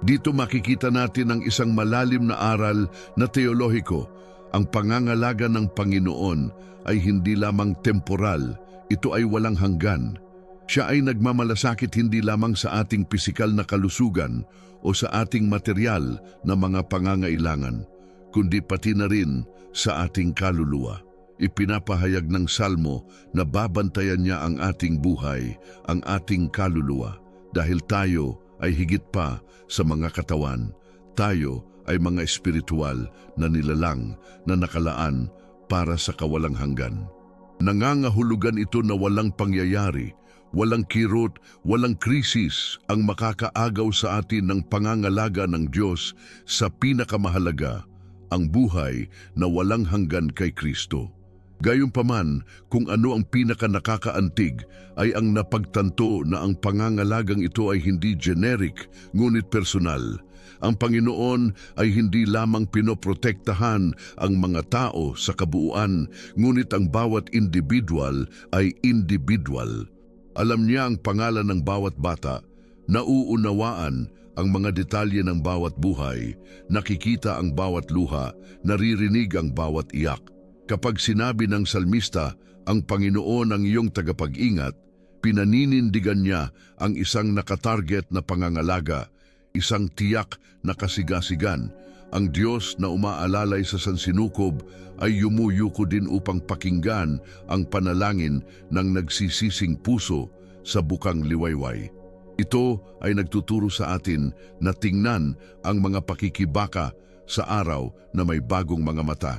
Dito makikita natin ang isang malalim na aral na teolohiko. Ang pangangalaga ng Panginoon ay hindi lamang temporal, ito ay walang hanggan. Siya ay nagmamalasakit hindi lamang sa ating pisikal na kalusugan o sa ating material na mga pangangailangan, kundi pati na rin sa ating kaluluwa. Ipinapahayag ng Salmo na babantayan niya ang ating buhay, ang ating kaluluwa, dahil tayo ay higit pa sa mga katawan. Tayo ay mga espiritual na nilalang na nakalaan para sa kawalang hanggan. Nangangahulugan ito na walang pangyayari, walang kirot, walang krisis ang makakaagaw sa atin ng pangangalaga ng Diyos sa pinakamahalaga, ang buhay na walang hanggan kay Kristo. Gayunpaman, kung ano ang pinakanakakaantig ay ang napagtanto na ang pangangalagang ito ay hindi generic ngunit personal. Ang Panginoon ay hindi lamang pinoprotektahan ang mga tao sa kabuuan, ngunit ang bawat individual ay individual. Alam niya ang pangalan ng bawat bata, nauunawaan ang mga detalye ng bawat buhay, nakikita ang bawat luha, naririnig ang bawat iyak. Kapag sinabi ng salmista, ang Panginoon ang iyong tagapag-ingat, pinaninindigan niya ang isang nakatarget na pangangalaga, isang tiyak na kasigasigan. Ang Diyos na umaalalay sa sansinukob ay yumuyuko din upang pakinggan ang panalangin ng nagsisising puso sa bukang liwayway. Ito ay nagtuturo sa atin na tingnan ang mga pakikibaka sa araw na may bagong mga mata.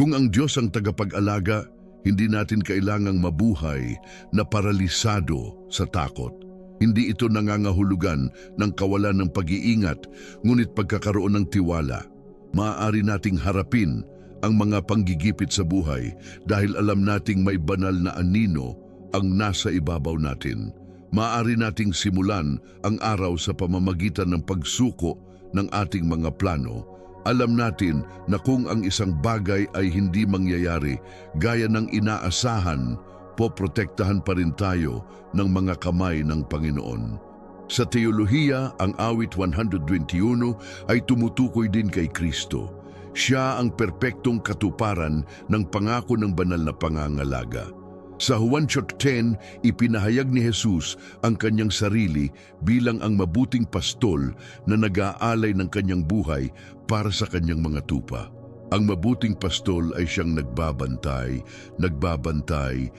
Kung ang Diyos ang tagapag-alaga, hindi natin kailangang mabuhay na paralisado sa takot. Hindi ito nangangahulugan ng kawalan ng pag-iingat, ngunit pagkakaroon ng tiwala. Maaari nating harapin ang mga panggigipit sa buhay dahil alam nating may banal na anino ang nasa ibabaw natin. Maaari nating simulan ang araw sa pamamagitan ng pagsuko ng ating mga plano. Alam natin na kung ang isang bagay ay hindi mangyayari gaya ng inaasahan, poprotektahan pa rin tayo ng mga kamay ng Panginoon. Sa teolohiya, ang awit 121 ay tumutukoy din kay Kristo. Siya ang perpektong katuparan ng pangako ng banal na pangangalaga. Sa Juan 10, ipinahayag ni Jesus ang kanyang sarili bilang ang mabuting pastol na nag-aalay ng kanyang buhay para sa kanyang mga tupa. Ang mabuting pastol ay siyang nagbabantay,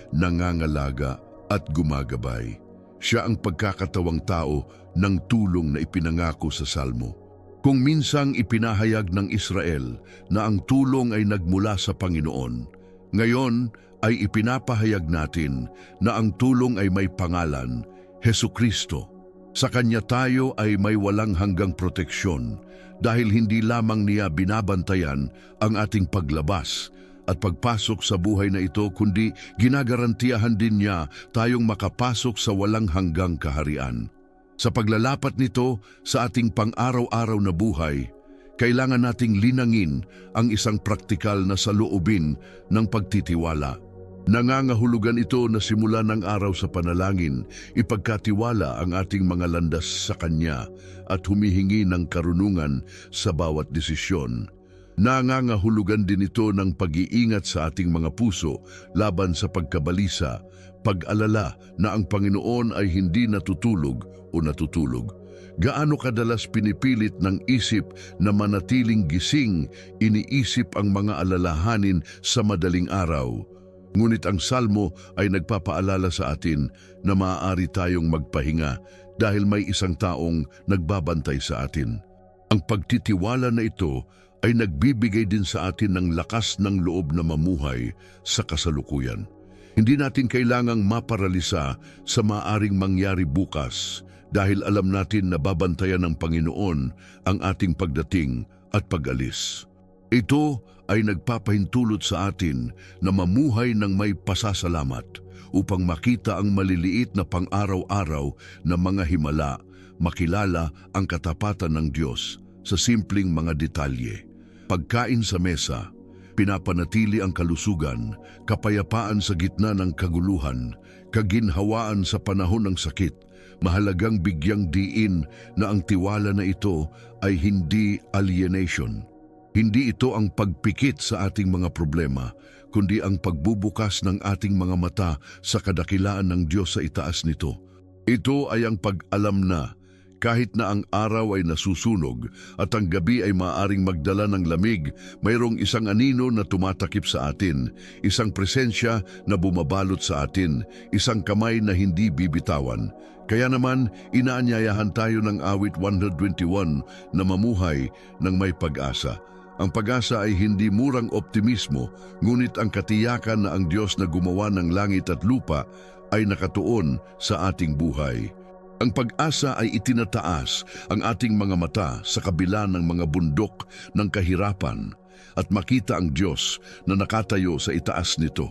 nangangalaga at gumagabay. Siya ang pagkakatawang tao ng tulong na ipinangako sa Salmo. Kung minsang ipinahayag ng Israel na ang tulong ay nagmula sa Panginoon, ngayon ay ipinapahayag natin na ang tulong ay may pangalan, Hesukristo. Sa Kanya tayo ay may walang hanggang proteksyon dahil hindi lamang niya binabantayan ang ating paglabas at pagpasok sa buhay na ito, kundi ginagarantiyahan din niya tayong makapasok sa walang hanggang kaharian. Sa paglalapat nito sa ating pang-araw-araw na buhay, kailangan nating linangin ang isang praktikal na saloobin ng pagtitiwala. Nangangahulugan ito na simula ng araw sa panalangin, ipagkatiwala ang ating mga landas sa Kanya at humihingi ng karunungan sa bawat desisyon. Nangangahulugan din ito ng pag-iingat sa ating mga puso laban sa pagkabalisa, pag-alala na ang Panginoon ay hindi natutulog o natutulog. Gaano kadalas pinipilit ng isip na manatiling gising, iniisip ang mga alalahanin sa madaling araw. Ngunit ang salmo ay nagpapaalala sa atin na maaari tayong magpahinga dahil may isang taong nagbabantay sa atin. Ang pagtitiwala na ito ay nagbibigay din sa atin ng lakas ng loob na mamuhay sa kasalukuyan. Hindi natin kailangang maparalisa sa maaaring mangyari bukas dahil alam natin na babantayan ng Panginoon ang ating pagdating at pag-alis. Ito ay nagpapahintulot sa atin na mamuhay ng may pasasalamat upang makita ang maliliit na pang-araw-araw na mga himala, makilala ang katapatan ng Diyos sa simpleng mga detalye. Pagkain sa mesa, pinapanatili ang kalusugan, kapayapaan sa gitna ng kaguluhan, kaginhawaan sa panahon ng sakit. Mahalagang bigyang diin na ang tiwala na ito ay hindi alienation. Hindi ito ang pagpikit sa ating mga problema, kundi ang pagbubukas ng ating mga mata sa kadakilaan ng Diyos sa itaas nito. Ito ay ang pag-alam na kahit na ang araw ay nasusunog at ang gabi ay maaaring magdala ng lamig, mayroong isang anino na tumatakip sa atin, isang presensya na bumabalot sa atin, isang kamay na hindi bibitawan. Kaya naman, inaanyayahan tayo ng awit 121 na mamuhay ng may pag-asa. Ang pag-asa ay hindi murang optimismo, ngunit ang katiyakan na ang Diyos na gumawa ng langit at lupa ay nakatuon sa ating buhay. Ang pag-asa ay itinataas ang ating mga mata sa kabila ng mga bundok ng kahirapan at makita ang Diyos na nakatayo sa itaas nito.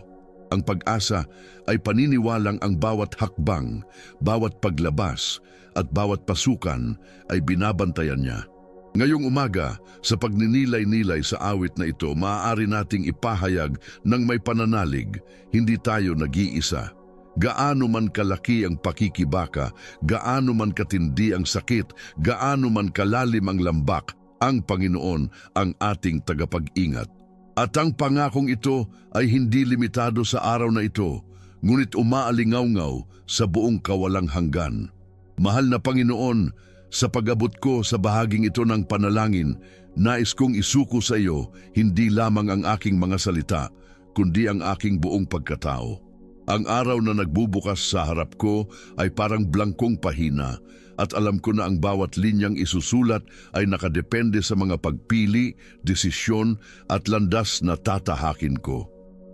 Ang pag-asa ay paniniwalang ang bawat hakbang, bawat paglabas at bawat pasukan ay binabantayan niya. Ngayong umaga, sa pagninilay-nilay sa awit na ito, maaari nating ipahayag ng may pananalig, hindi tayo nag-iisa. Gaano man kalaki ang pakikibaka, gaano man katindi ang sakit, gaano man kalalim ang lambak, ang Panginoon ang ating tagapag-ingat. At ang pangakong ito ay hindi limitado sa araw na ito, ngunit umaalingaw-ngaw sa buong kawalang hanggan. Mahal na Panginoon, sa pag-abot ko sa bahaging ito ng panalangin, nais kong isuko sa iyo hindi lamang ang aking mga salita, kundi ang aking buong pagkatao. Ang araw na nagbubukas sa harap ko ay parang blangkong pahina at alam ko na ang bawat linyang isusulat ay nakadepende sa mga pagpili, desisyon at landas na tatahakin ko.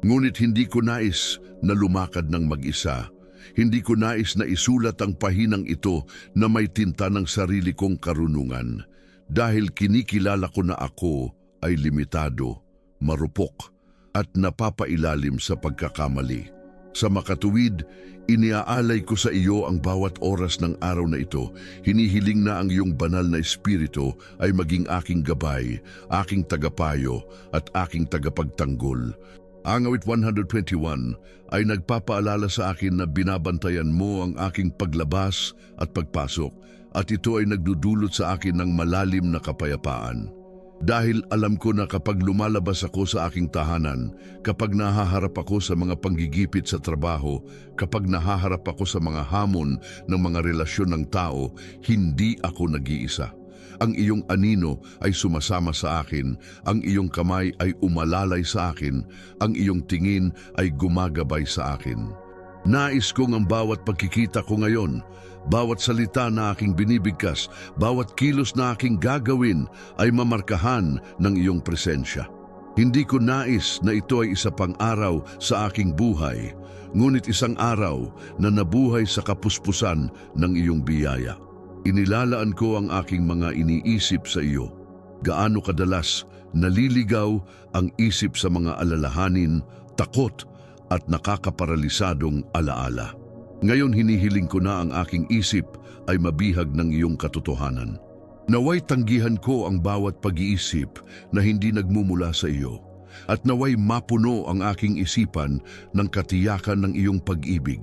Ngunit hindi ko nais na lumakad ng mag-isa. Hindi ko nais na isulat ang pahinang ito na may tinta ng sarili kong karunungan dahil kinikilala ko na ako ay limitado, marupok at napapailalim sa pagkakamali. Sa makatuwid, iniaalay ko sa iyo ang bawat oras ng araw na ito. Hinihiling na ang iyong banal na espiritu ay maging aking gabay, aking tagapayo at aking tagapagtanggol. Ang awit 121 ay nagpapaalala sa akin na binabantayan mo ang aking paglabas at pagpasok at ito ay nagdudulot sa akin ng malalim na kapayapaan. Dahil alam ko na kapag lumalabas ako sa aking tahanan, kapag nahaharap ako sa mga panggigipit sa trabaho, kapag nahaharap ako sa mga hamon ng mga relasyon ng tao, hindi ako nag-iisa. Ang iyong anino ay sumasama sa akin, ang iyong kamay ay umalalay sa akin, ang iyong tingin ay gumagabay sa akin. Nais kong ang bawat pagkikita ko ngayon, bawat salita na aking binibigkas, bawat kilos na aking gagawin ay mamarkahan ng iyong presensya. Hindi ko nais na ito ay isa pang araw sa aking buhay, ngunit isang araw na nabuhay sa kapuspusan ng iyong biyaya. Inilalaan ko ang aking mga iniisip sa iyo. Gaano kadalas naliligaw ang isip sa mga alalahanin, takot at nakakaparalisadong alaala. Ngayon hinihiling ko na ang aking isip ay mabihag ng iyong katotohanan. Naway tanggihan ko ang bawat pag-iisip na hindi nagmumula sa iyo, at naway mapuno ang aking isipan ng katiyakan ng iyong pag-ibig.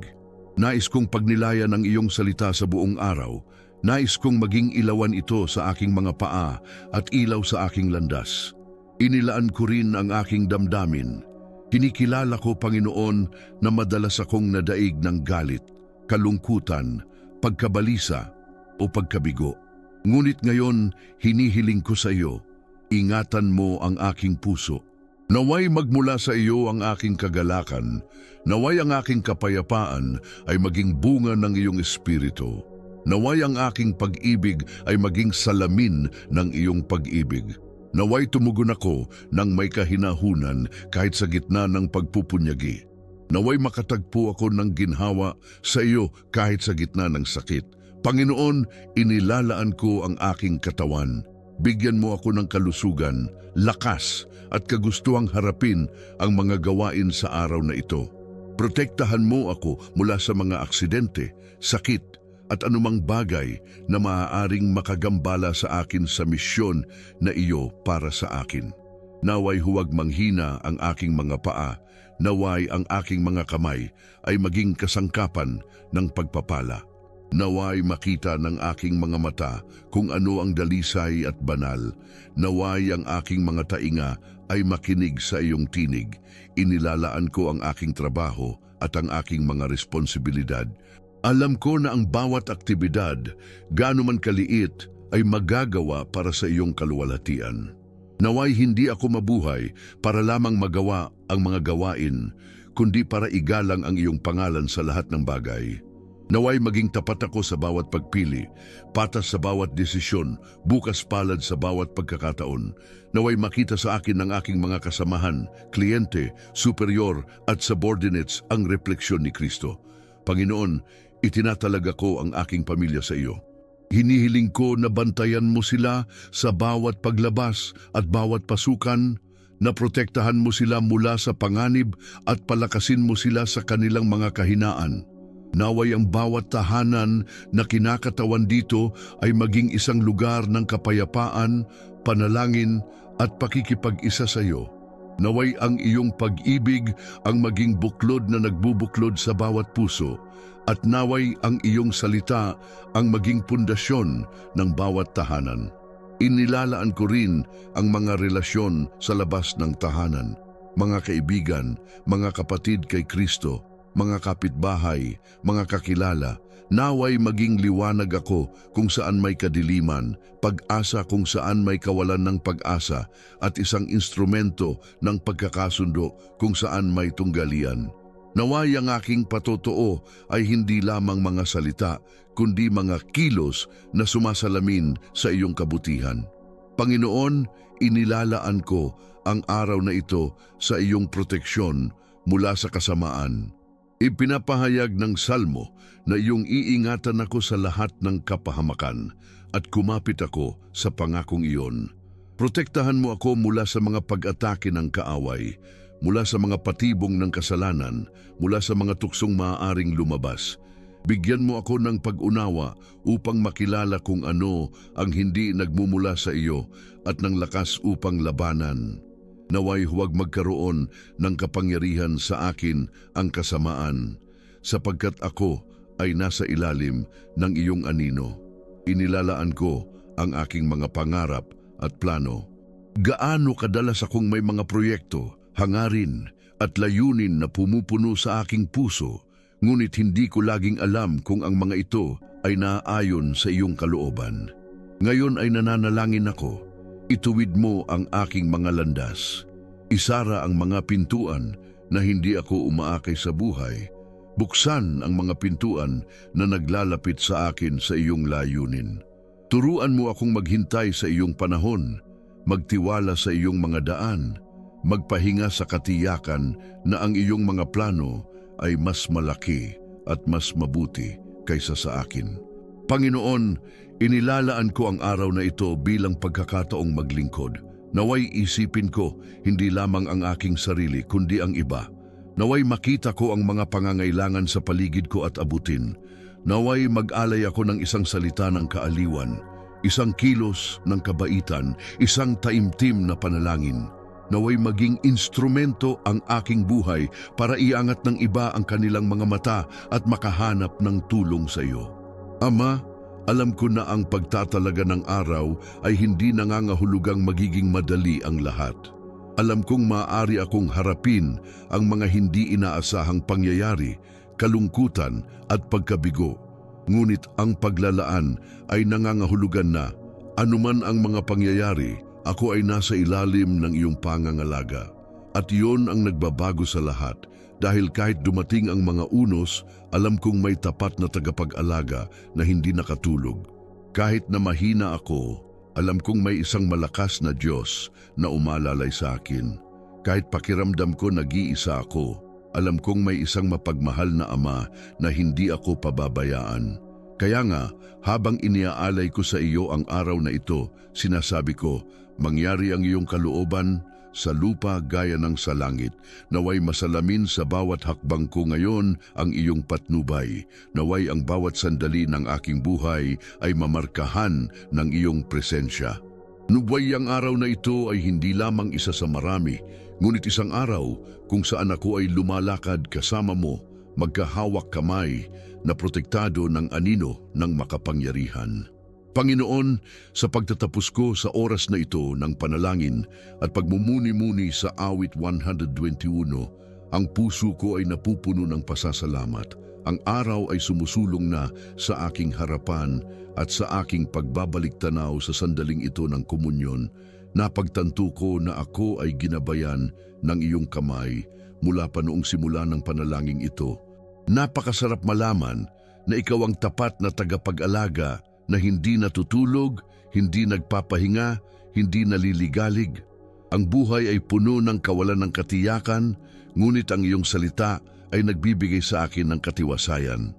Nais kong pagnilayan ang iyong salita sa buong araw. Nais kong maging ilawan ito sa aking mga paa at ilaw sa aking landas. Inilaan ko rin ang aking damdamin. Kinikilala ko, Panginoon, na madalas akong nadaig ng galit, kalungkutan, pagkabalisa o pagkabigo. Ngunit ngayon, hinihiling ko sa iyo, ingatan mo ang aking puso. Naway magmula sa iyo ang aking kagalakan, naway ang aking kapayapaan ay maging bunga ng iyong espiritu. Naway ang aking pag-ibig ay maging salamin ng iyong pag-ibig. Naway tumugon ako ng may kahinahunan kahit sa gitna ng pagpupunyagi. Naway makatagpo ako ng ginhawa sa iyo kahit sa gitna ng sakit. Panginoon, inilalaan ko ang aking katawan. Bigyan mo ako ng kalusugan, lakas at kagustuhang harapin ang mga gawain sa araw na ito. Protektahan mo ako mula sa mga aksidente, sakit at anumang bagay na maaaring makagambala sa akin sa misyon na iyo para sa akin. Naway huwag manghina ang aking mga paa, naway ang aking mga kamay ay maging kasangkapan ng pagpapala. Naway makita ng aking mga mata kung ano ang dalisay at banal. Naway ang aking mga tainga ay makinig sa iyong tinig. Inilalaan ko ang aking trabaho at ang aking mga responsibilidad. Alam ko na ang bawat aktibidad, gaano man kaliit, ay magagawa para sa iyong kaluwalhatian. Naway hindi ako mabuhay para lamang magawa ang mga gawain, kundi para igalang ang iyong pangalan sa lahat ng bagay. Naway maging tapat ako sa bawat pagpili, patas sa bawat desisyon, bukas palad sa bawat pagkakataon. Naway makita sa akin ng aking mga kasamahan, kliyente, superior at subordinates ang refleksyon ni Kristo. Panginoon, itinatalaga ko ang aking pamilya sa iyo. Hinihiling ko na bantayan mo sila sa bawat paglabas at bawat pasukan, na protektahan mo sila mula sa panganib at palakasin mo sila sa kanilang mga kahinaan. Naway ang bawat tahanan na kinakatawan dito ay maging isang lugar ng kapayapaan, panalangin at pakikipag-isa sa iyo. Naway ang iyong pag-ibig ang maging buklod na nagbubuklod sa bawat puso, at naway ang iyong salita ang maging pundasyon ng bawat tahanan. Inilalaan ko rin ang mga relasyon sa labas ng tahanan, mga kaibigan, mga kapatid kay Kristo, mga kapitbahay, mga kakilala. Naway maging liwanag ako kung saan may kadiliman, pag-asa kung saan may kawalan ng pag-asa, at isang instrumento ng pagkakasundo kung saan may tunggalian. Naway ang aking patotoo ay hindi lamang mga salita, kundi mga kilos na sumasalamin sa iyong kabutihan. Panginoon, inilalaan ko ang araw na ito sa iyong proteksyon mula sa kasamaan. Ipinapahayag ng Salmo na iyong iingatan ako sa lahat ng kapahamakan at kumapit ako sa pangakong iyon. Protektahan mo ako mula sa mga pag-atake ng kaaway, mula sa mga patibong ng kasalanan, mula sa mga tuksong maaaring lumabas. Bigyan mo ako ng pag-unawa upang makilala kung ano ang hindi nagmumula sa iyo at ng lakas upang labanan. Naway huwag magkaroon ng kapangyarihan sa akin ang kasamaan, sapagkat ako ay nasa ilalim ng iyong anino. Inilalaan ko ang aking mga pangarap at plano. Gaano kadalas akong may mga proyekto, hangarin at layunin na pumupuno sa aking puso, ngunit hindi ko laging alam kung ang mga ito ay naaayon sa iyong kalooban. Ngayon ay nananalangin ako. Ituwid mo ang aking mga landas. Isara ang mga pintuan na hindi ako umaakay sa buhay. Buksan ang mga pintuan na naglalapit sa akin sa iyong layunin. Turuan mo akong maghintay sa iyong panahon, magtiwala sa iyong mga daan, magpahinga sa katiyakan na ang iyong mga plano ay mas malaki at mas mabuti kaysa sa akin. Panginoon, inilalaan ko ang araw na ito bilang pagkakataong maglingkod. Naway isipin ko hindi lamang ang aking sarili kundi ang iba. Naway makita ko ang mga pangangailangan sa paligid ko at abutin. Naway mag-alay ako ng isang salita ng kaaliwan, isang kilos ng kabaitan, isang taimtim na panalangin. Naway maging instrumento ang aking buhay para iangat ng iba ang kanilang mga mata at makahanap ng tulong sa iyo. Ama, alam ko na ang pagtatalaga ng araw ay hindi nangangahulugang magiging madali ang lahat. Alam kong maaari akong harapin ang mga hindi inaasahang pangyayari, kalungkutan at pagkabigo. Ngunit ang paglalaan ay nangangahulugan na anuman ang mga pangyayari, ako ay nasa ilalim ng iyong pangangalaga. At iyon ang nagbabago sa lahat dahil kahit dumating ang mga unos, alam kong may tapat na tagapag-alaga na hindi nakatulog. Kahit na mahina ako, alam kong may isang malakas na Diyos na umalalay sa akin. Kahit pakiramdam ko nag-iisa ako, alam kong may isang mapagmahal na Ama na hindi ako pababayaan. Kaya nga, habang iniaalay ko sa iyo ang araw na ito, sinasabi ko, mangyari ang iyong kalooban sa lupa gaya ng sa langit. Naway masalamin sa bawat hakbang ko ngayon ang iyong patnubay. Naway ang bawat sandali ng aking buhay ay mamarkahan ng iyong presensya. Naway ang araw na ito ay hindi lamang isa sa marami, ngunit isang araw kung saan ako ay lumalakad kasama mo, magkahawak kamay na protektado ng anino ng makapangyarihan. Panginoon, sa pagtatapos ko sa oras na ito ng panalangin at pagmumuni-muni sa awit 121, ang puso ko ay napupuno ng pasasalamat. Ang araw ay sumusulong na sa aking harapan at sa aking pagbabalik tanaw sa sandaling ito ng komunyon. Napagtanto ko na ako ay ginabayan ng iyong kamay mula pa noong simula ng panalangin ito. Napakasarap malaman na ikaw ang tapat na tagapag-alaga na hindi natutulog, hindi nagpapahinga, hindi naliligalig. Ang buhay ay puno ng kawalan ng katiyakan, ngunit ang iyong salita ay nagbibigay sa akin ng katiwasayan.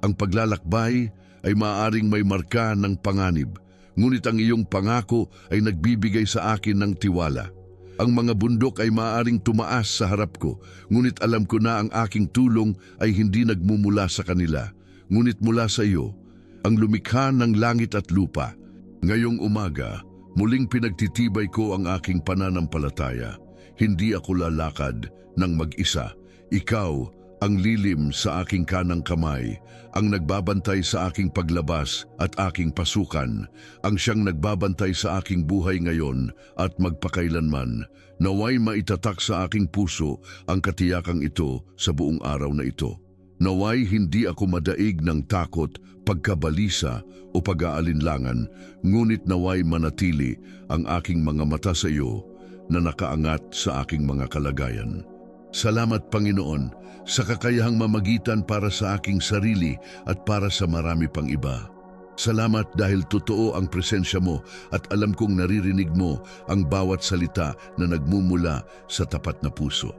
Ang paglalakbay ay maaaring may marka ng panganib, ngunit ang iyong pangako ay nagbibigay sa akin ng tiwala. Ang mga bundok ay maaaring tumaas sa harap ko, ngunit alam ko na ang aking tulong ay hindi nagmumula sa kanila, ngunit mula sa iyo, ang lumikha ng langit at lupa. Ngayong umaga, muling pinagtitibay ko ang aking pananampalataya. Hindi ako lalakad ng mag-isa. Ikaw, ang lilim sa aking kanang kamay, ang nagbabantay sa aking paglabas at aking pasukan, ang siyang nagbabantay sa aking buhay ngayon at magpakailanman. Naway maitatak sa aking puso ang katiyakang ito sa buong araw na ito. Naway hindi ako madaig ng takot, pagkabalisa o pag-aalinlangan, ngunit naway manatili ang aking mga mata sa iyo na nakaangat sa aking mga kalagayan. Salamat Panginoon sa kakayahang mamagitan para sa aking sarili at para sa marami pang iba. Salamat dahil totoo ang presensya mo at alam kong naririnig mo ang bawat salita na nagmumula sa tapat na puso.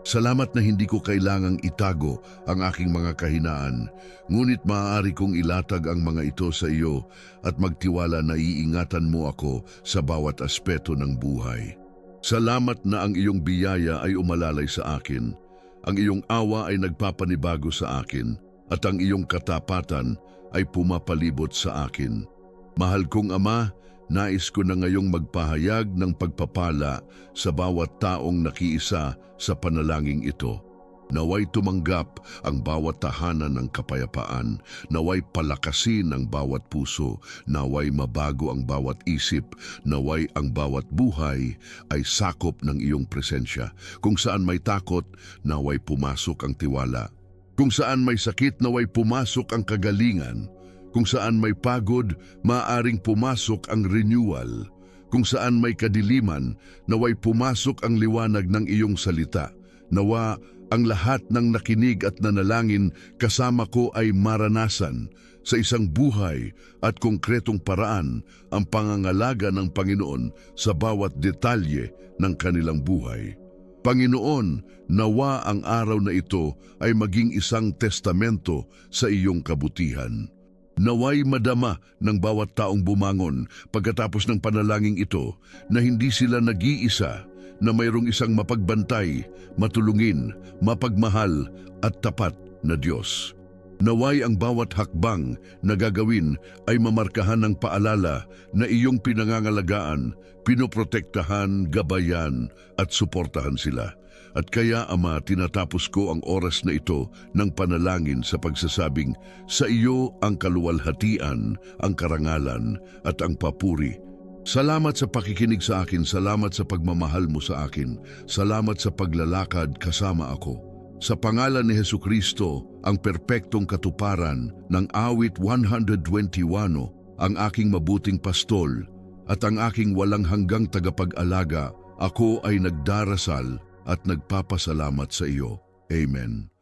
Salamat na hindi ko kailangang itago ang aking mga kahinaan, ngunit maaari kong ilatag ang mga ito sa iyo at magtiwala na iingatan mo ako sa bawat aspeto ng buhay. Salamat na ang iyong biyaya ay umalalay sa akin, ang iyong awa ay nagpapanibago sa akin, at ang iyong katapatan ay pumapalibot sa akin. Mahal kong Ama, nais ko na ngayong magpahayag ng pagpapala sa bawat taong nakiisa sa panalangin ito. Naway tumanggap ang bawat tahanan ng kapayapaan, naway palakasin ang bawat puso, naway mabago ang bawat isip, naway ang bawat buhay ay sakop ng iyong presensya. Kung saan may takot, naway pumasok ang tiwala. Kung saan may sakit, naway pumasok ang kagalingan. Kung saan may pagod, maaaring pumasok ang renewal. Kung saan may kadiliman, naway pumasok ang liwanag ng iyong salita. Nawa ang lahat ng nakinig at nanalangin kasama ko ay maranasan sa isang buhay at konkretong paraan ang pangangalaga ng Panginoon sa bawat detalye ng kanilang buhay. Panginoon, nawa ang araw na ito ay maging isang testamento sa iyong kabutihan. Naway madama ng bawat taong bumangon pagkatapos ng panalangin ito na hindi sila nag-iisa, na mayroong isang mapagbantay, matulungin, mapagmahal at tapat na Diyos. Naway ang bawat hakbang na gagawin ay mamarkahan ng paalala na iyong pinangangalagaan, pinoprotektahan, gabayan at suportahan sila. At kaya Ama, tinatapos ko ang oras na ito ng panalangin sa pagsasabing, sa iyo ang kaluwalhatian, ang karangalan at ang papuri. Salamat sa pakikinig sa akin, salamat sa pagmamahal mo sa akin, salamat sa paglalakad kasama ako. Sa pangalan ni Hesukristo, ang perpektong katuparan ng awit 121, ang aking mabuting pastol at ang aking walang hanggang tagapag-alaga, ako ay nagdarasal at nagpapasalamat sa iyo. Amen.